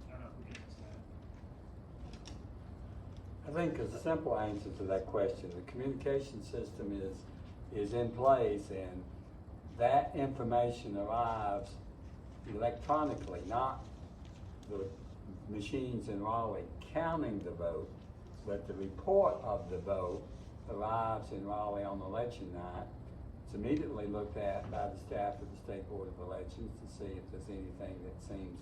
N: I don't know who can answer that.
J: I think a simple answer to that question, the communication system is in place, and that information arrives electronically, not the machines in Raleigh counting the vote, but the report of the vote arrives in Raleigh on election night. It's immediately looked at by the staff of the State Board of Elections to see if there's anything that seems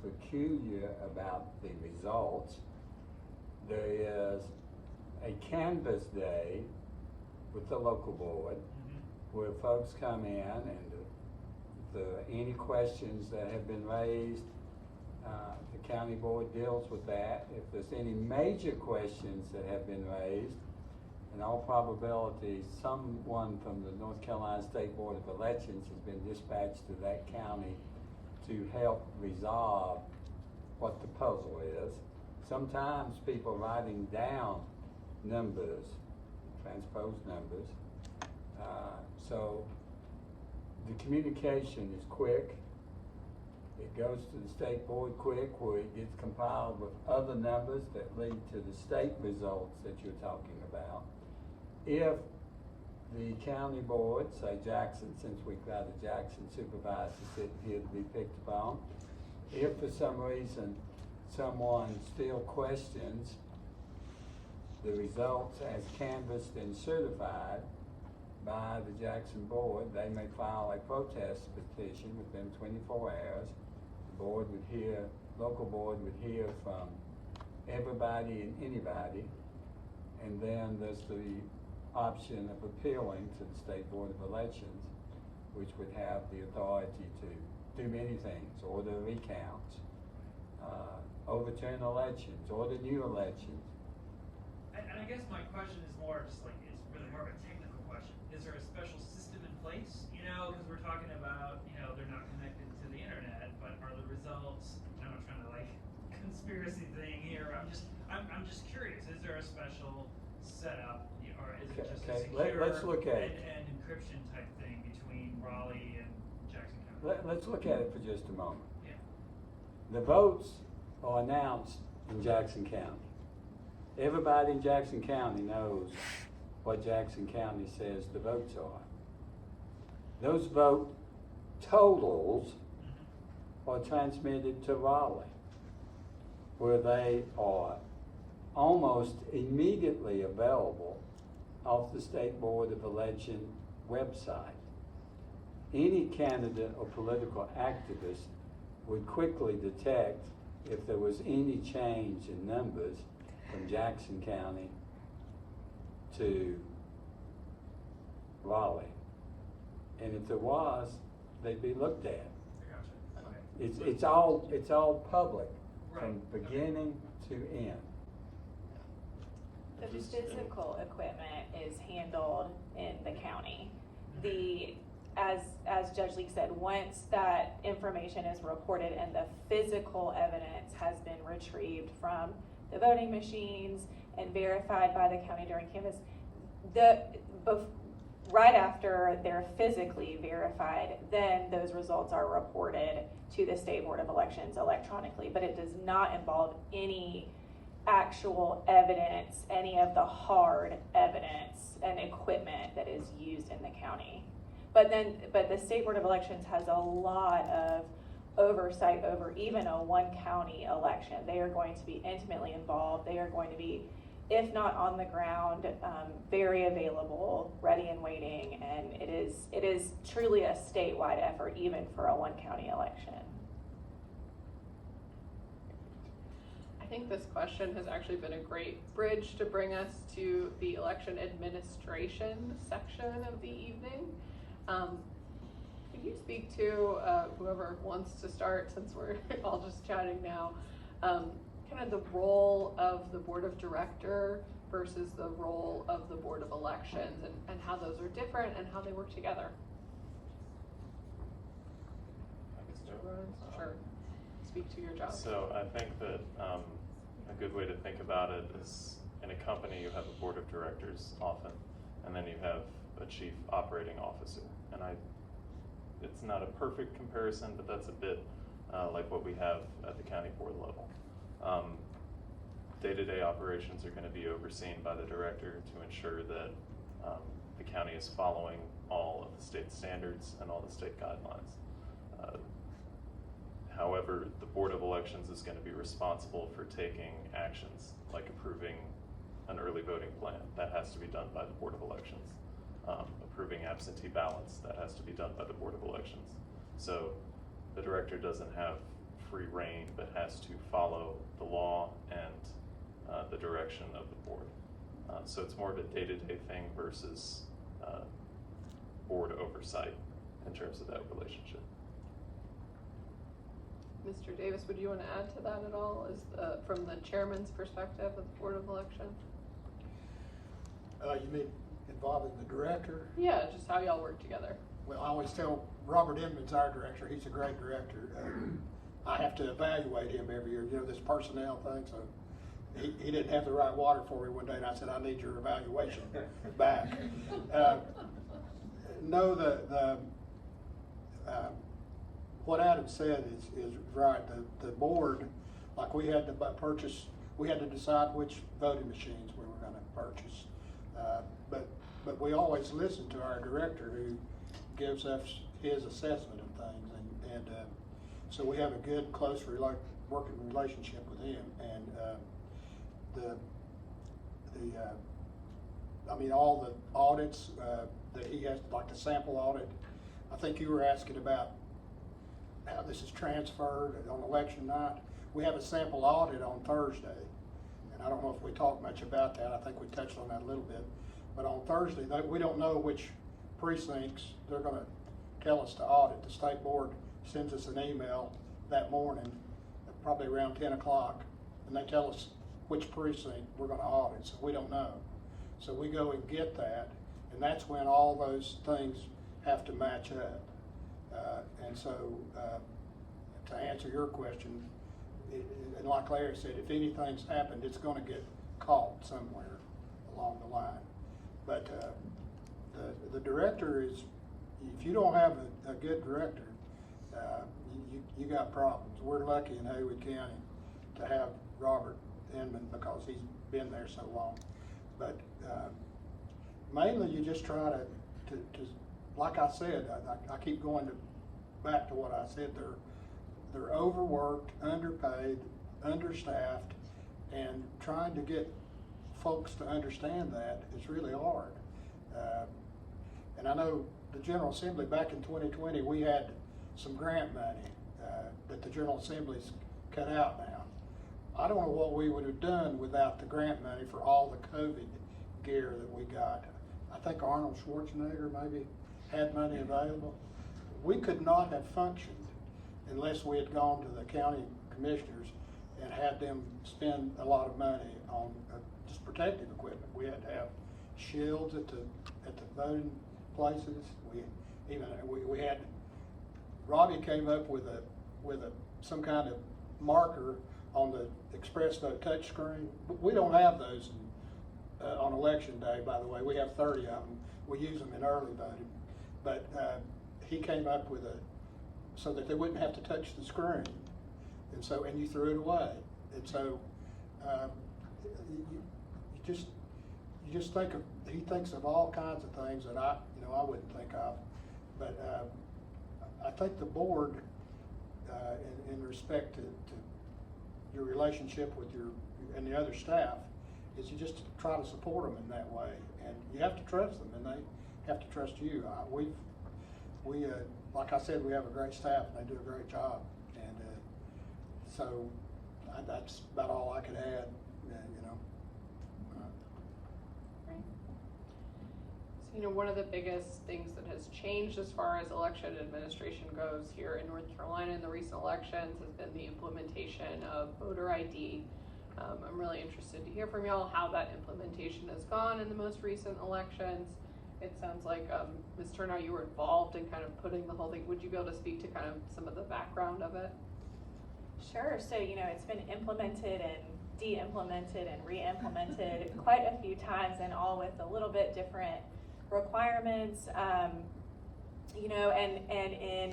J: peculiar about the results. There is a canvas day with the local board where folks come in, and if there are any questions that have been raised, the county board deals with that. If there's any major questions that have been raised, in all probability, someone from the North Carolina State Board of Elections has been dispatched to that county to help resolve what the puzzle is. Sometimes people writing down numbers, transposed numbers. So the communication is quick. It goes to the state board quick, where it gets compiled with other numbers that lead to the state results that you're talking about. If the county board, say Jackson, since we've got a Jackson supervisor sitting here to be picked upon, if for some reason someone still questions the results as canvassed and certified by the Jackson board, they may file a protest petition within 24 hours. The board would hear, local board would hear from everybody and anybody, and then there's the option of appealing to the State Board of Elections, which would have the authority to do many things: order recounts, overturn elections, order new elections.
N: And I guess my question is more just like, it's really more of a technical question. Is there a special system in place? Because we're talking about, they're not connected to the internet, but are the results, I'm not trying to conspiracy thing here. I'm just curious, is there a special setup, or is it just a secure
J: Let's look at it.
N: and encryption type thing between Raleigh and Jackson County?
J: Let's look at it for just a moment.
N: Yeah.
J: The votes are announced in Jackson County. Everybody in Jackson County knows what Jackson County says the votes are. Those vote totals are transmitted to Raleigh, where they are almost immediately available off the State Board of Election website. Any candidate or political activist would quickly detect if there was any change in numbers from Jackson County to Raleigh. And if there was, they'd be looked at.
N: Gotcha. Okay.
J: It's all public from beginning to end.
L: The physical equipment is handled in the county. As Judge Leake said, once that information is reported and the physical evidence has been retrieved from the voting machines and verified by the county during canvass, right after they're physically verified, then those results are reported to the State Board of Elections electronically. But it does not involve any actual evidence, any of the hard evidence and equipment that is used in the county. But the State Board of Elections has a lot of oversight over even a one county election. They are going to be intimately involved. They are going to be, if not on the ground, very available, ready and waiting, and it is truly a statewide effort, even for a one county election.
D: think this question has actually been a great bridge to bring us to the election administration section of the evening. Could you speak to, whoever wants to start, since we're all just chatting now, kind of the role of the board of director versus the role of the board of elections, and how those are different and how they work together? Sure. Speak to your job.
F: So I think that a good way to think about it is, in a company you have a board of directors often, and then you have a chief operating officer. And it's not a perfect comparison, but that's a bit like what we have at the county board level. Day-to-day operations are going to be overseen by the director to ensure that the county is following all of the state standards and all the state guidelines. However, the Board of Elections is going to be responsible for taking actions like approving an early voting plan. That has to be done by the Board of Elections. Approving absentee ballots, that has to be done by the Board of Elections. So the director doesn't have free reign, but has to follow the law and the direction of the board. So it's more of a day-to-day thing versus board oversight in terms of that relationship.
D: Mr. Davis, would you want to add to that at all, from the chairman's perspective of the Board of Elections?
I: You mean involving the director?
D: Yeah, just how y'all work together.
I: Well, I always tell Robert Inman's our director. He's a great director. I have to evaluate him every year. You know, this personnel thing. So he didn't have the right water for me one day, and I said, I need your evaluation back. No, what Adam said is right. The board, like we had to decide which voting machines we were going to purchase. But we always listen to our director, who gives us his assessment of things, and so we have a good, close working relationship with him. And I mean, all the audits that he has, like the sample audit. I think you were asking about how this is transferred on election night. We have a sample audit on Thursday, and I don't know if we talked much about that. I think we touched on that a little bit. But on Thursday, we don't know which precincts they're going to tell us to audit. The state board sends us an email that morning, probably around 10 o'clock, and they tell us which precinct we're going to audit, so we don't know. So we go and get that, and that's when all those things have to match up. And so, to answer your question, and like Larry said, if anything's happened, it's going to get caught somewhere along the line. But the director is, if you don't have a good director, you got problems. We're lucky in Haywood County to have Robert Inman because he's been there so long. But mainly you just try to like I said, I keep going back to what I said. They're overworked, underpaid, understaffed, and trying to get folks to understand that is really hard. And I know the General Assembly back in 2020, we had some grant money that the General Assembly's cut out now. I don't know what we would have done without the grant money for all the COVID gear that we got. I think Arnold Schwarzenegger maybe had money available. We could not have functioned unless we had gone to the county commissioners and had them spend a lot of money on just protective equipment. We had to have shields at the voting places. We had Robbie came up with some kind of marker on the Express Vote touchscreen. We don't have those on election day, by the way. We have 30 of them. We use them in early voting. But he came up with so that they wouldn't have to touch the screen. And you threw it away. And so you just think of, he thinks of all kinds of things that I wouldn't think of. But I think the board, in respect to your relationship with and the other staff, is you just try to support them in that way, and you have to trust them, and they have to trust you. We like I said, we have a great staff, and they do a great job, and so that's about all I could add, you know.
D: So, one of the biggest things that has changed as far as election administration goes here in North Carolina in the recent elections has been the implementation of voter ID. I'm really interested to hear from y'all how that implementation has gone in the most recent elections. It sounds like, Ms. Turner, you were involved in kind of putting the whole thing. Would you be able to speak to kind of some of the background of it?
L: Sure. So, it's been implemented and de-implemented and re-implemented quite a few times, and all with a little bit different requirements. And in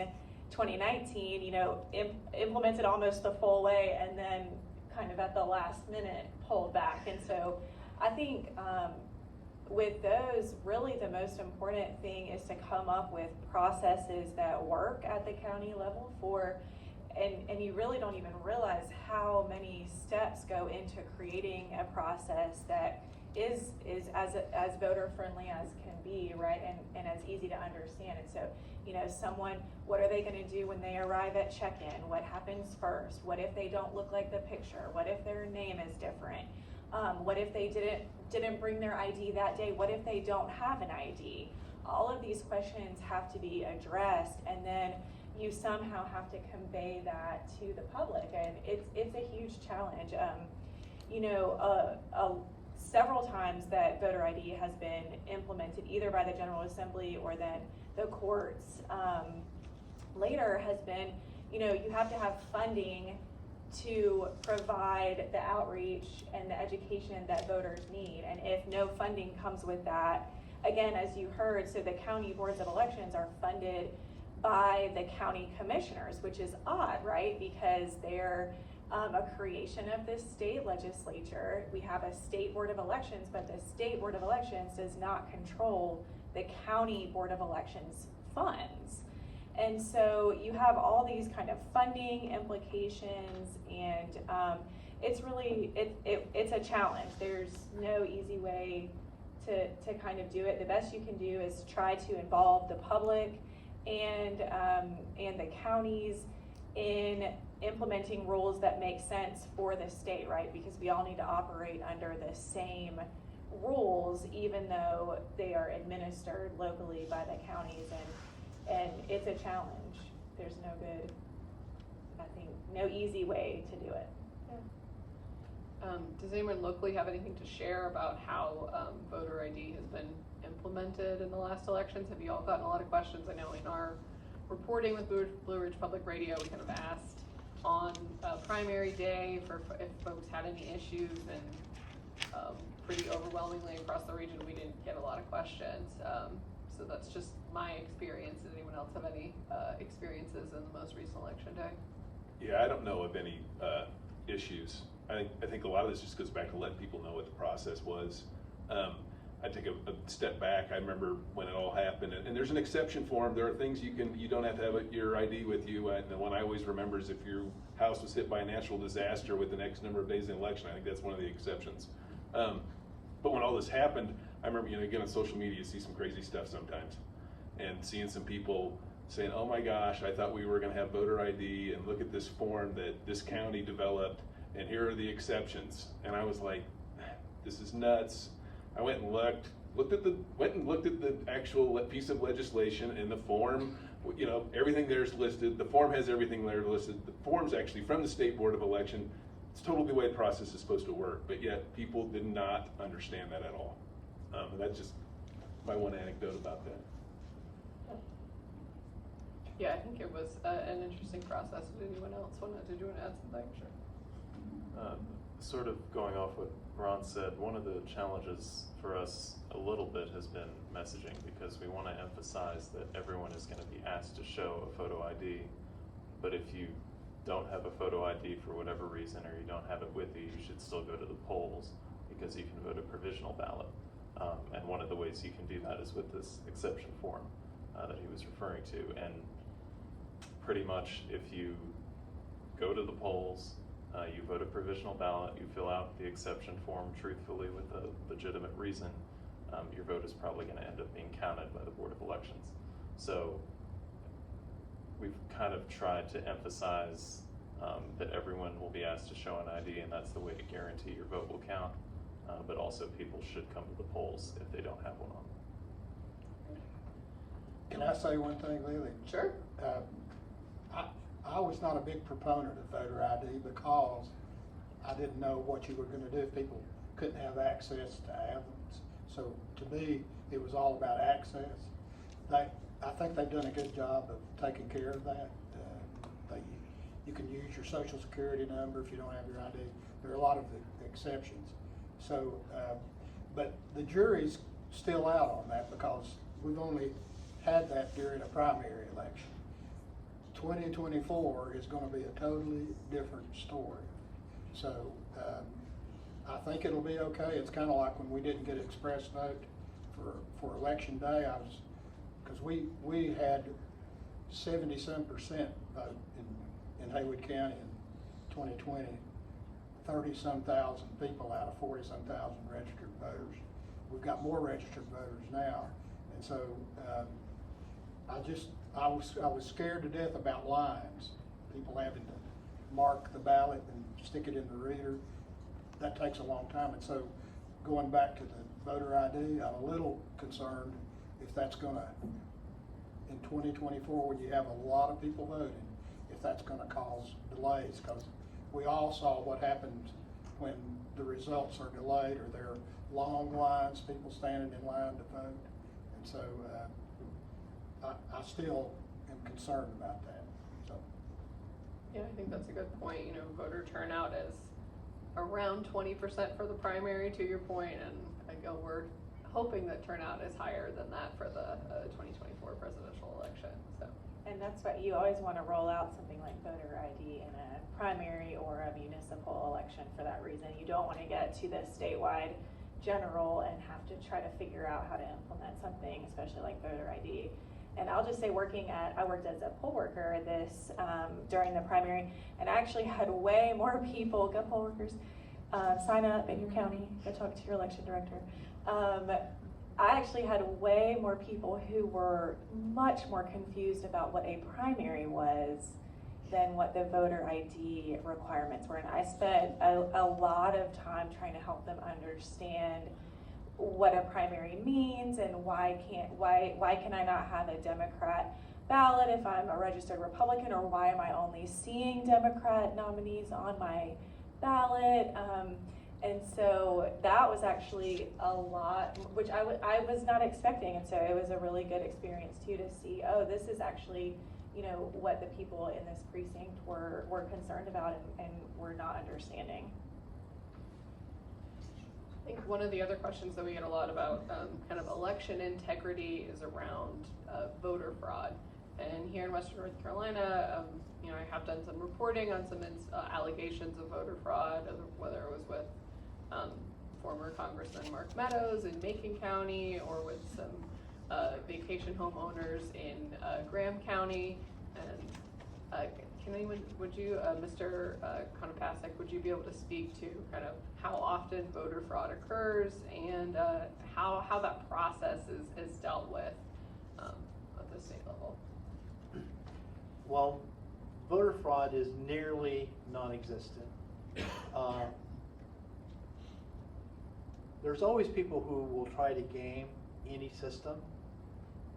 L: 2019, implemented almost the full way, and then kind of at the last minute pulled back. And so I think with those, really the most important thing is to come up with processes that work at the county level and you really don't even realize how many steps go into creating a process that is as voter friendly as can be, right, and as easy to understand. And so, someone, what are they going to do when they arrive at check-in? What happens first? What if they don't look like the picture? What if their name is different? What if they didn't bring their ID that day? What if they don't have an ID? All of these questions have to be addressed, and then you somehow have to convey that to the public, and it's a huge challenge. Several times that voter ID has been implemented either by the General Assembly or then the courts later has been, you have to have funding to provide the outreach and the education that voters need. And if no funding comes with that, again, as you heard, so the county boards of elections are funded by the county commissioners, which is odd, right? Because they're a creation of this state legislature. We have a state board of elections, but the state board of elections does not control the county board of elections funds. And so you have all these kind of funding implications, and it's really, it's a challenge. There's no easy way to kind of do it. The best you can do is try to involve the public and the counties in implementing rules that make sense for the state, right? Because we all need to operate under the same rules, even though they are administered locally by the counties, and it's a challenge. There's no good, I think, no easy way to do it.
D: Does anyone locally have anything to share about how voter ID has been implemented in the last elections? Have you all gotten a lot of questions? I know in our reporting with Blue Ridge Public Radio, we kind of asked on primary day for if folks had any issues, and pretty overwhelmingly across the region, we didn't get a lot of questions. So that's just my experience. Does anyone else have any experiences in the most recent election day?
H: Yeah, I don't know of any issues. I think a lot of this just goes back to letting people know what the process was. I take a step back. I remember when it all happened, and there's an exception form. There are things you don't have to have your ID with you. And the one I always remember is if your house was hit by a natural disaster with the next number of days in election. I think that's one of the exceptions. But when all this happened, I remember, again, on social media, you see some crazy stuff sometimes, and seeing some people saying, "Oh my gosh, I thought we were going to have voter ID, and look at this form that this county developed, and here are the exceptions." And I was like, "This is nuts." I went and looked at the actual piece of legislation, and the form, everything there's listed. The form has everything there listed. The form's actually from the State Board of Election. It's totally the way the process is supposed to work, but yet people did not understand that at all. And that's just my one anecdote about that.
D: Yeah, I think it was an interesting process. Did anyone else want to add something? Sure.
F: Sort of going off what Ron said, one of the challenges for us a little bit has been messaging, because we want to emphasize that everyone is going to be asked to show a photo ID, but if you don't have a photo ID for whatever reason, or you don't have it with you, you should still go to the polls, because you can vote a provisional ballot. And one of the ways you can do that is with this exception form that he was referring to. And pretty much if you go to the polls, you vote a provisional ballot, you fill out the exception form truthfully with a legitimate reason, your vote is probably going to end up being counted by the Board of Elections. So we've kind of tried to emphasize that everyone will be asked to show an ID, and that's the way to guarantee your vote will count. But also people should come to the polls if they don't have one on.
I: Can I say one thing, Lily?
B: Sure.
I: I was not a big proponent of voter ID because I didn't know what you were gonna do if people couldn't have access to avenues. So to me, it was all about access. I think they've done a good job of taking care of that. You can use your social security number if you don't have your ID. There are a lot of exceptions. So, but the jury's still out on that because we've only had that during a primary election. 2024 is going to be a totally different story. So I think it'll be okay. It's kind of like when we didn't get express vote for election day. Because we had 70-some% vote in Haywood County in 2020, 30-some thousand people out of 40-some thousand registered voters. We've got more registered voters now, and so I was scared to death about lines. People having to mark the ballot and stick it in the reader. That takes a long time, and so going back to the voter ID, I'm a little concerned if that's gonna, in 2024, when you have a lot of people voting, if that's gonna cause delays, because we all saw what happens when the results are delayed or there are long lines, people standing in line to vote. And so I still am concerned about that. So.
D: Yeah, I think that's a good point. You know, voter turnout is around 20% for the primary, to your point, and I go, we're hoping that turnout is higher than that for the 2024 presidential election. So.
L: And that's why you always want to roll out something like voter ID in a primary or a municipal election for that reason. You don't want to get to the statewide general and have to try to figure out how to implement something, especially like voter ID. And I'll just say, I worked as a poll worker during the primary, and I actually had way more people, go poll workers, sign up in your county, go talk to your election director. I actually had way more people who were much more confused about what a primary was than what the voter ID requirements were. And I spent a lot of time trying to help them understand what a primary means and why can I not have a Democrat ballot if I'm a registered Republican, or why am I only seeing Democrat nominees on my ballot? And so that was actually a lot, which I was not expecting. And so it was a really good experience too, to see, oh, this is actually, you know, what the people in this precinct were concerned about and were not understanding.
D: I think one of the other questions that we get a lot about kind of election integrity is around voter fraud. And here in Western North Carolina, you know, I have done some reporting on some allegations of voter fraud, whether it was with former Congressman Mark Meadows in Macon County, or with some vacation homeowners in Graham County. And can anyone, would you, Mr. Konopasek, would you be able to speak to kind of how often voter fraud occurs and how that process is dealt with at the state level?
G: Well, voter fraud is nearly non-existent. There's always people who will try to game any system,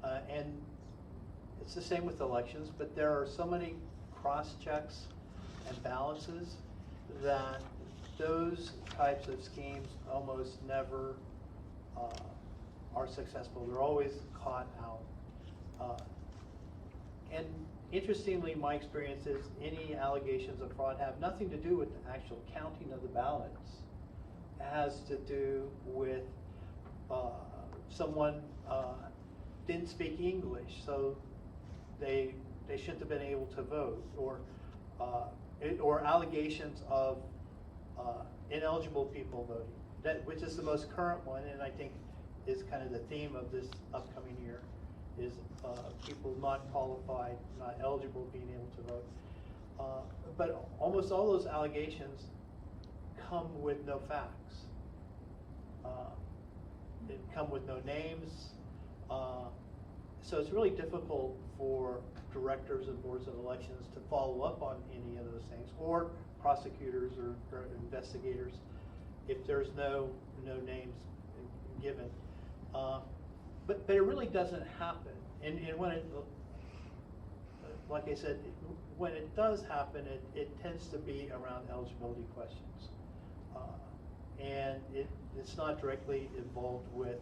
G: and it's the same with elections, but there are so many cross-checks and balances that those types of schemes almost never are successful. They're always caught out. And interestingly, my experience is any allegations of fraud have nothing to do with the actual counting of the ballots. It has to do with someone didn't speak English, so they shouldn't have been able to vote, or allegations of ineligible people voting, which is the most current one, and I think is kind of the theme of this upcoming year, is people not qualified, not eligible, being able to vote. But almost all those allegations come with no facts. They come with no names. So it's really difficult for directors and boards of elections to follow up on any of those things, or prosecutors or investigators if there's no names given. But it really doesn't happen. And when it, like I said, when it does happen, it tends to be around eligibility questions. And it's not directly involved with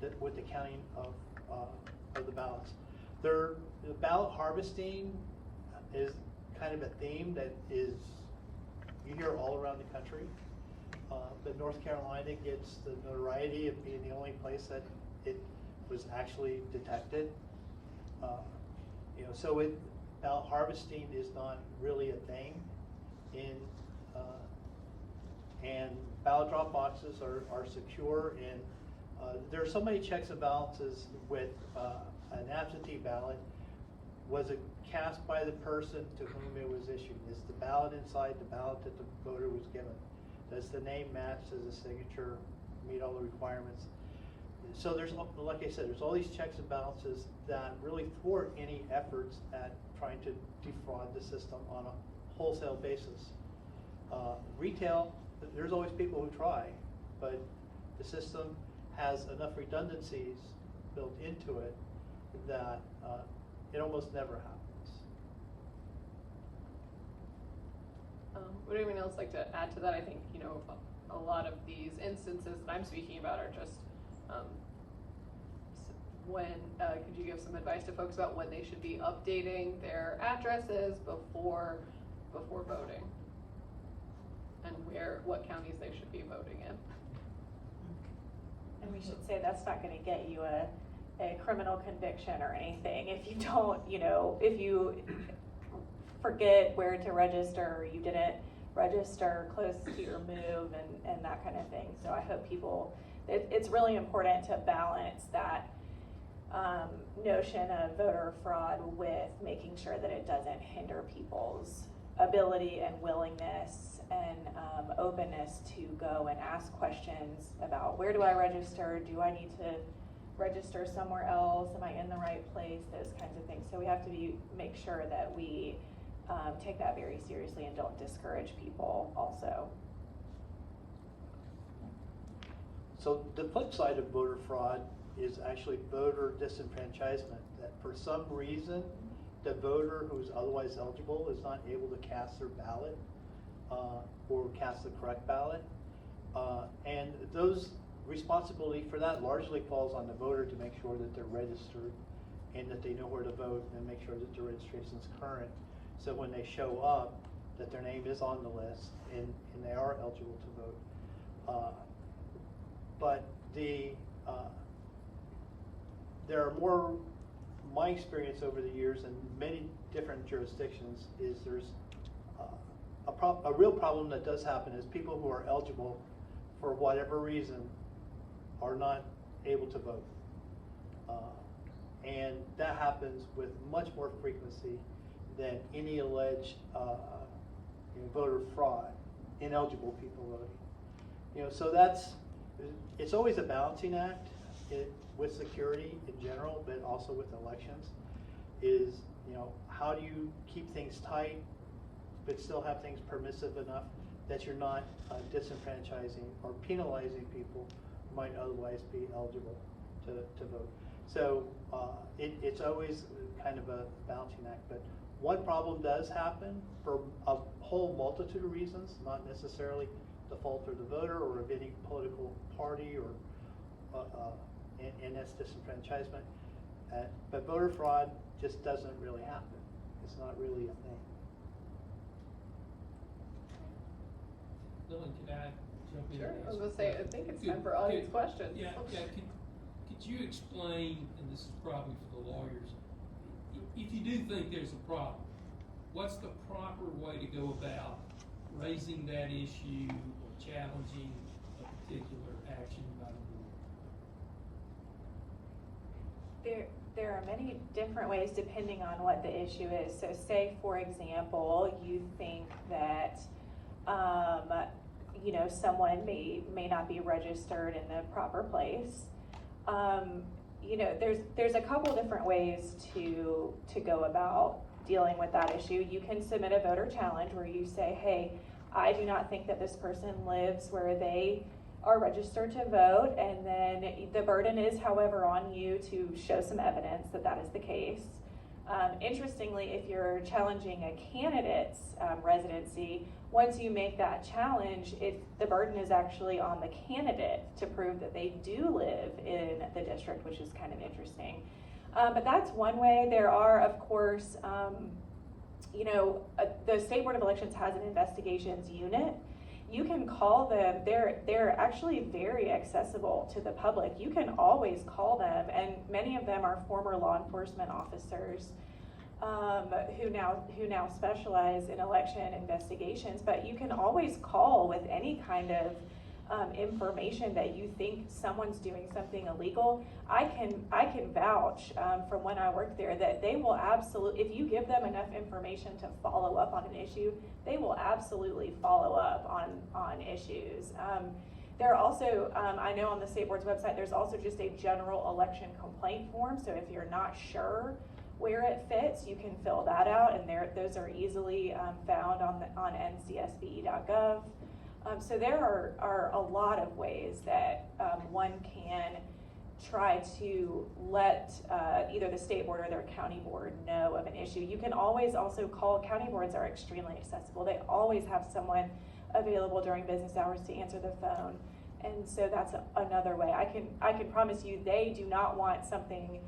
G: the counting of the ballots. The ballot harvesting is kind of a theme that is, you hear all around the country. But North Carolina gets the notoriety of being the only place that it was actually detected. So ballot harvesting is not really a thing and ballot drop boxes are secure, and there are so many checks and balances with an absentee ballot. Was it cast by the person to whom it was issued? Is the ballot inside the ballot that the voter was given? Does the name match? Does the signature meet all the requirements? So there's, like I said, there's all these checks and balances that really thwart any efforts at trying to defraud the system on a wholesale basis. Retail, there's always people who try, but the system has enough redundancies built into it that it almost never happens.
D: Would anyone else like to add to that? I think, a lot of these instances that I'm speaking about are just could you give some advice to folks about when they should be updating their addresses before voting? And what counties they should be voting in?
L: And we should say that's not going to get you a criminal conviction or anything if you don't, if you forget where to register, or you didn't register close to your move and that kind of thing. So I hope it's really important to balance that notion of voter fraud with making sure that it doesn't hinder people's ability and willingness and openness to go and ask questions about where do I register? Do I need to register somewhere else? Am I in the right place? Those kinds of things. So we have to make sure that we take that very seriously and don't discourage people also.
G: So the flip side of voter fraud is actually voter disenfranchisement, that for some reason the voter who's otherwise eligible is not able to cast their ballot or cast the correct ballot. And those responsibility for that largely falls on the voter to make sure that they're registered and that they know where to vote and make sure that their registration is current. So when they show up, that their name is on the list and they are eligible to vote. But there are more, my experience over the years in many different jurisdictions is there's a real problem that does happen is people who are eligible for whatever reason are not able to vote. And that happens with much more frequency than any alleged voter fraud, ineligible people voting. So it's always a balancing act with security in general, but also with elections, is, how do you keep things tight, but still have things permissive enough that you're not disenfranchising or penalizing people who might otherwise be eligible to vote. So it's always kind of a balancing act. But one problem does happen for a whole multitude of reasons, not necessarily the fault of the voter or of any political party, or and that's disenfranchisement. But voter fraud just doesn't really happen. It's not really a thing.
K: Lilly, could I jump in?
D: Sure. I was going to say, I think it's time for audience questions.
K: Yeah. Could you explain, and this is probably for the lawyers, if you do think there's a problem, what's the proper way to go about raising that issue or challenging a particular action by the board?
L: There are many different ways depending on what the issue is. So say, for example, you think that someone may not be registered in the proper place. you know, there's a couple different ways to go about dealing with that issue. You can submit a voter challenge where you say, hey, I do not think that this person lives where they are registered to vote, and then the burden is, however, on you to show some evidence that that is the case. Interestingly, if you're challenging a candidate's residency, once you make that challenge, the burden is actually on the candidate to prove that they do live in the district, which is kind of interesting. But that's one way. There are, of course, you know, the State Board of Elections has an investigations unit. You can call them. They're actually very accessible to the public. You can always call them, and many of them are former law enforcement officers who now specialize in election investigations. But you can always call with any kind of information that you think someone's doing something illegal. I can vouch from when I worked there that they will absolutely, if you give them enough information to follow up on an issue, they will absolutely follow up on issues. There are also, I know on the State Board's website, there's also just a general election complaint form. So if you're not sure where it fits, you can fill that out, and those are easily found on ncsbe.gov. So there are a lot of ways that one can try to let either the state board or their county board know of an issue. You can always also call. County boards are extremely accessible. They always have someone available during business hours to answer the phone, and so that's another way. I can promise you they do not want something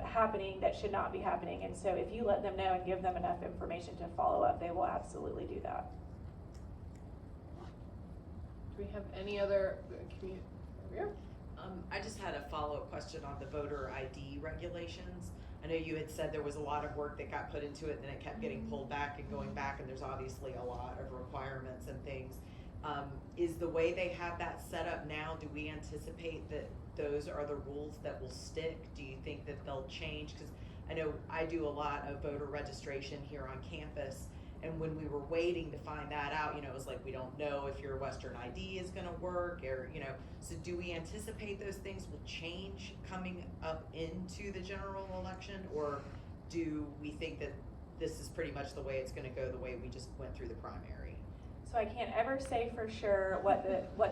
L: happening that should not be happening, and so if you let them know and give them enough information to follow up, they will absolutely do that.
D: Do we have any other community?
O: I just had a follow-up question on the voter ID regulations. I know you had said there was a lot of work that got put into it, and then it kept getting pulled back and going back, and there's obviously a lot of requirements and things. Is the way they have that set up now, do we anticipate that those are the rules that will stick? Do you think that they'll change? Because I know I do a lot of voter registration here on campus, and when we were waiting to find that out, you know, it was like, we don't know if your Western ID is gonna work, or, you know, so do we anticipate those things will change coming up into the general election, or do we think that this is pretty much the way it's gonna go, the way we just went through the primary?
L: So I can't ever say for sure what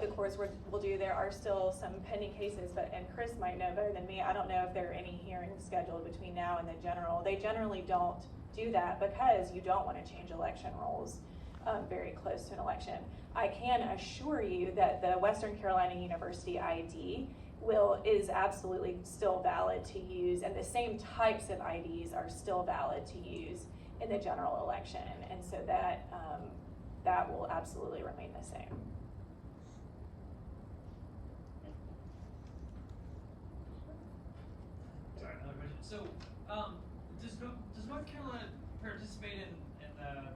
L: the courts will do. There are still some pending cases, and Chris might know better than me. I don't know if there are any hearings scheduled between now and the general. They generally don't do that because you don't want to change election rules very close to an election. I can assure you that the Western Carolina University ID is absolutely still valid to use, and the same types of IDs are still valid to use in the general election, and so that that will absolutely remain the same.
N: Sorry, another question. So, does North Carolina participate in the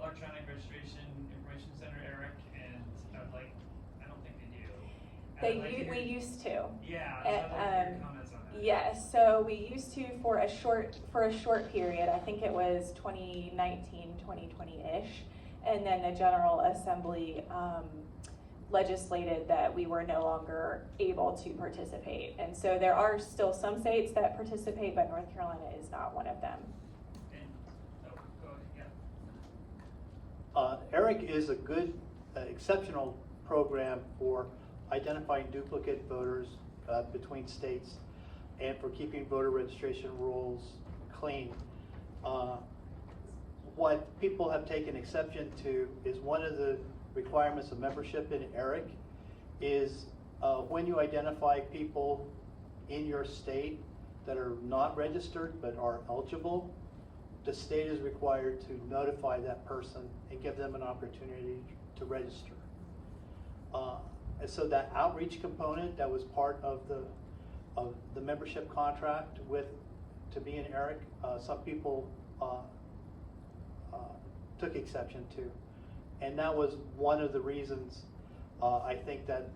N: electronic registration information center, Eric? And I don't think they do. We used to. Yeah. So I'd like to hear your comments on that.
L: Yes. So we used to for a short period. I think it was 2019, 2020-ish. And then the General Assembly legislated that we were no longer able to participate. And so there are still some states that participate, but North Carolina is not one of them.
G: ERIC is a good, exceptional program for identifying duplicate voters between states and for keeping voter registration rules clean. What people have taken exception to is one of the requirements of membership in ERIC is when you identify people in your state that are not registered but are eligible, the state is required to notify that person and give them an opportunity to register. And so that outreach component that was part of the membership contract to be in ERIC, some people took exception to. And that was one of the reasons I think that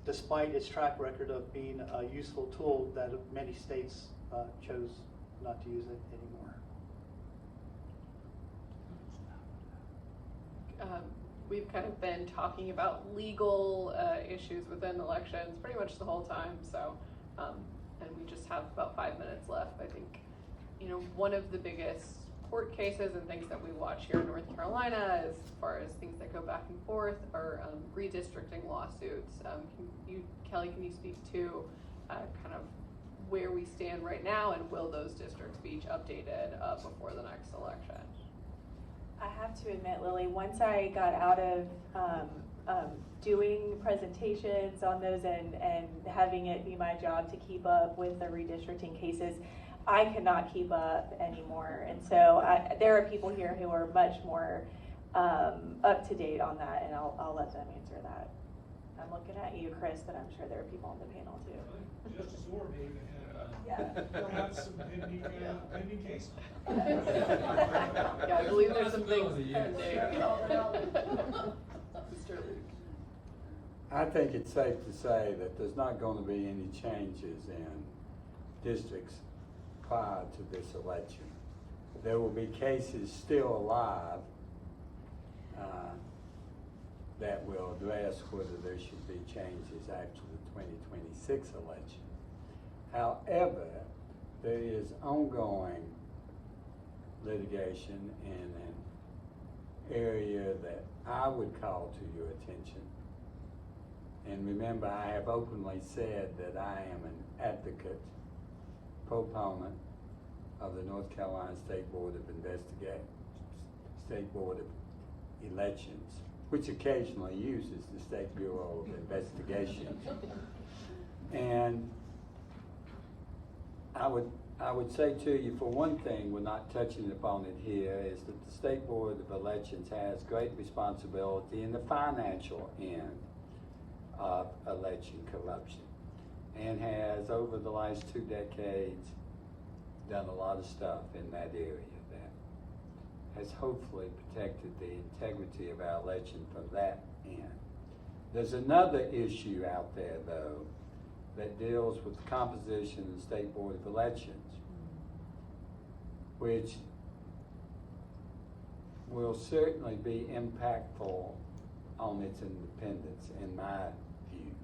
G: despite its track record of being a useful tool, that many states chose not to use it anymore.
D: We've kind of been talking about legal issues within elections pretty much the whole time, so and we just have about 5 minutes left. I think, you know, one of the biggest court cases and things that we watch here in North Carolina, as far as things that go back and forth, are redistricting lawsuits. Kelly, can you speak to kind of where we stand right now, and will those districts be updated before the next election?
L: I have to admit, Lily, once I got out of doing presentations on those and having it be my job to keep up with the redistricting cases, I cannot keep up anymore. And so there are people here who are much more up to date on that, and I'll let them answer that. I'm looking at you, Chris, but I'm sure there are people on the panel too.
P: Justice Orr may even
L: Yeah.
P: have some pending cases.
D: Yeah, I believe there's some things pending.
J: I think it's safe to say that there's not going to be any changes in districts prior to this election. There will be cases still alive that will address whether there should be changes after the 2026 election. However, there is ongoing litigation in an area that I would call to your attention. And remember, I have openly said that I am an advocate, proponent of the North Carolina State Board of State Board of Elections, which occasionally uses the State Bureau of Investigation. And I would say to you, for one thing, we're not touching upon it here, is that the State Board of Elections has great responsibility in the financial end of election corruption, and has, over the last 2 decades, done a lot of stuff in that area that has hopefully protected the integrity of our election from that end. There's another issue out there, though, that deals with the composition of the State Board of Elections, which will certainly be impactful on its independence, in my view.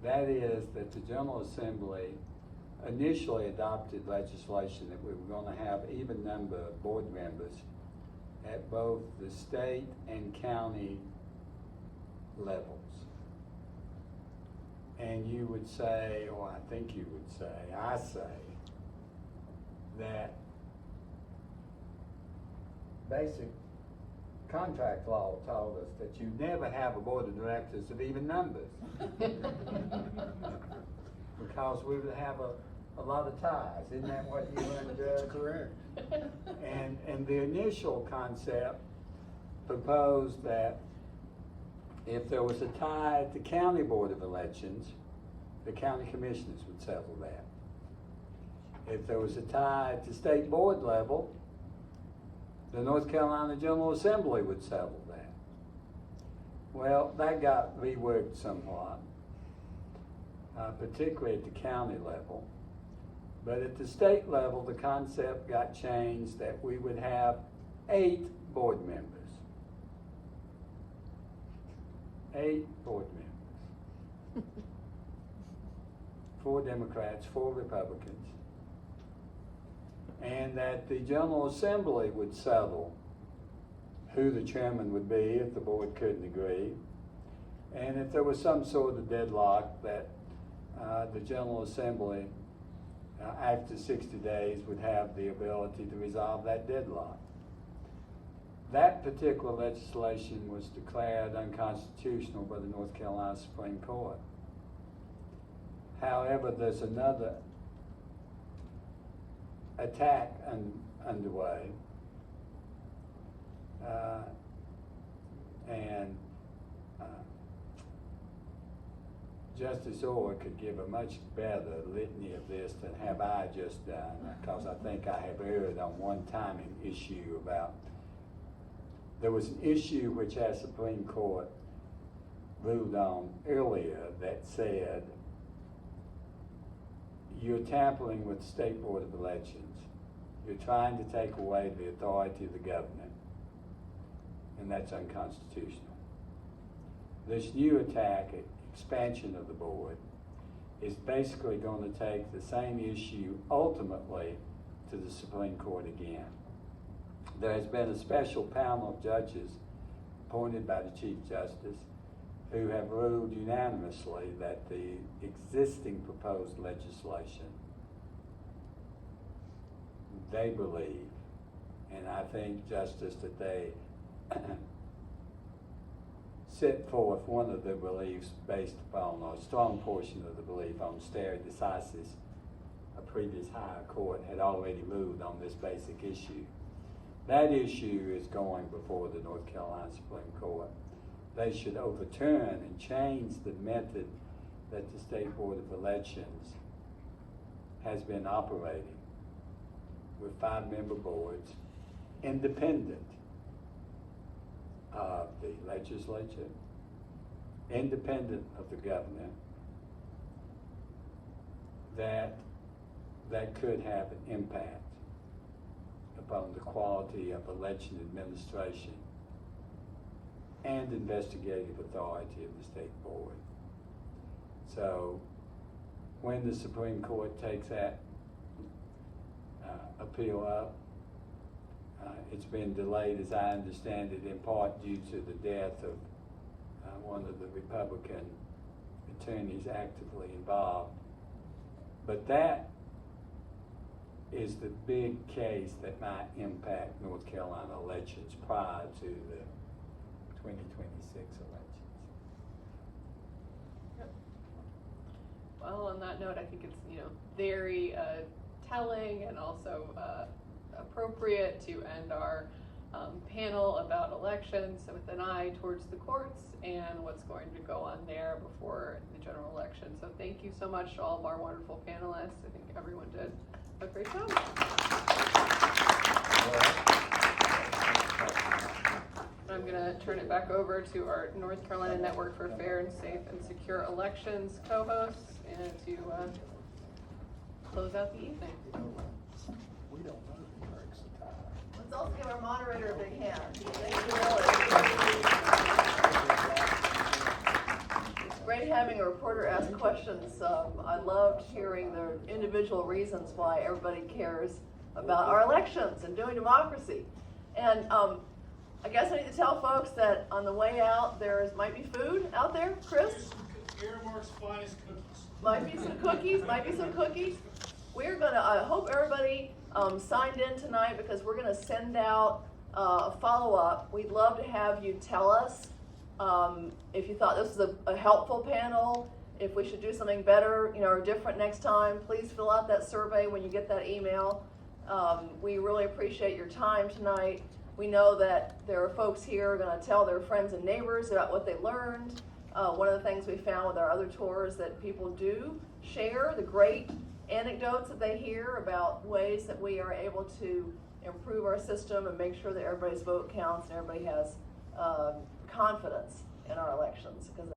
J: That is that the General Assembly initially adopted legislation that we were going to have even number of board members at both the state and county levels. And you would say, or I think you would say, I say, that basic contract law told us that you never have a board of directors of even numbers. Because we would have a lot of ties. Isn't that what you learned, Judge?
I: That's correct.
J: And the initial concept proposed that if there was a tie at the county board of elections, the county commissioners would settle that. If there was a tie at the state board level, the North Carolina General Assembly would settle that. Well, that got reworked somewhat, particularly at the county level. But at the state level, the concept got changed that we would have 8 board members. 8 board members. 4 Democrats, 4 Republicans. And that the General Assembly would settle who the chairman would be if the board couldn't agree. And if there was some sort of deadlock, that the General Assembly, after 60 days, would have the ability to resolve that deadlock. That particular legislation was declared unconstitutional by the North Carolina Supreme Court. However, there's another attack underway, and Justice Orr could give a much better litany of this than have I just done, because I think I have erred on one timing issue about, there was an issue which our Supreme Court ruled on earlier that said, you're tampering with the State Board of Elections. You're trying to take away the authority of the government, and that's unconstitutional. This new attack, expansion of the board, is basically going to take the same issue ultimately to the Supreme Court again. There has been a special panel of judges appointed by the Chief Justice who have ruled unanimously that the existing proposed legislation, they believe, and I think, Justice, that they set forth one of the beliefs based upon, or a strong portion of the belief on stare decisis. A previous higher court had already moved on this basic issue. That issue is going before the North Carolina Supreme Court. They should overturn and change the method that the State Board of Elections has been operating with 5-member boards, independent of the legislature, independent of the governor, that could have an impact upon the quality of election administration and investigative authority of the state board. So when the Supreme Court takes that appeal up, it's been delayed, as I understand it, in part due to the death of one of the Republican attorneys actively involved. But that is the big case that might impact North Carolina elections prior to the 2026 elections.
D: Well, on that note, I think it's, very telling and also appropriate to end our panel about elections with an eye towards the courts and what's going to go on there before the general election. So thank you so much to all of our wonderful panelists. I think everyone did a great job. I'm going to turn it back over to our North Carolina Network for Fair and Safe and Secure Elections co-hosts and to close out the evening.
I: We don't know who breaks the tie.
B: Let's also give our moderator a big hand. Thank you, Lilly. It's great having a reporter ask questions. I loved hearing the individual reasons why everybody cares about our elections and doing democracy. And I guess I need to tell folks that on the way out, might be food out there, Chris?
A: Earmark's finest cookies.
B: Might be some cookies. We're gonna, I hope everybody signed in tonight because we're gonna send out a follow-up. We'd love to have you tell us if you thought this was a helpful panel, if we should do something better, or different next time. Please fill out that survey when you get that email. We really appreciate your time tonight. We know that there are folks here who are going to tell their friends and neighbors about what they learned. One of the things we found with our other tours that people do share the great anecdotes that they hear about ways that we are able to improve our system and make sure that everybody's vote counts and everybody has confidence in our elections. Because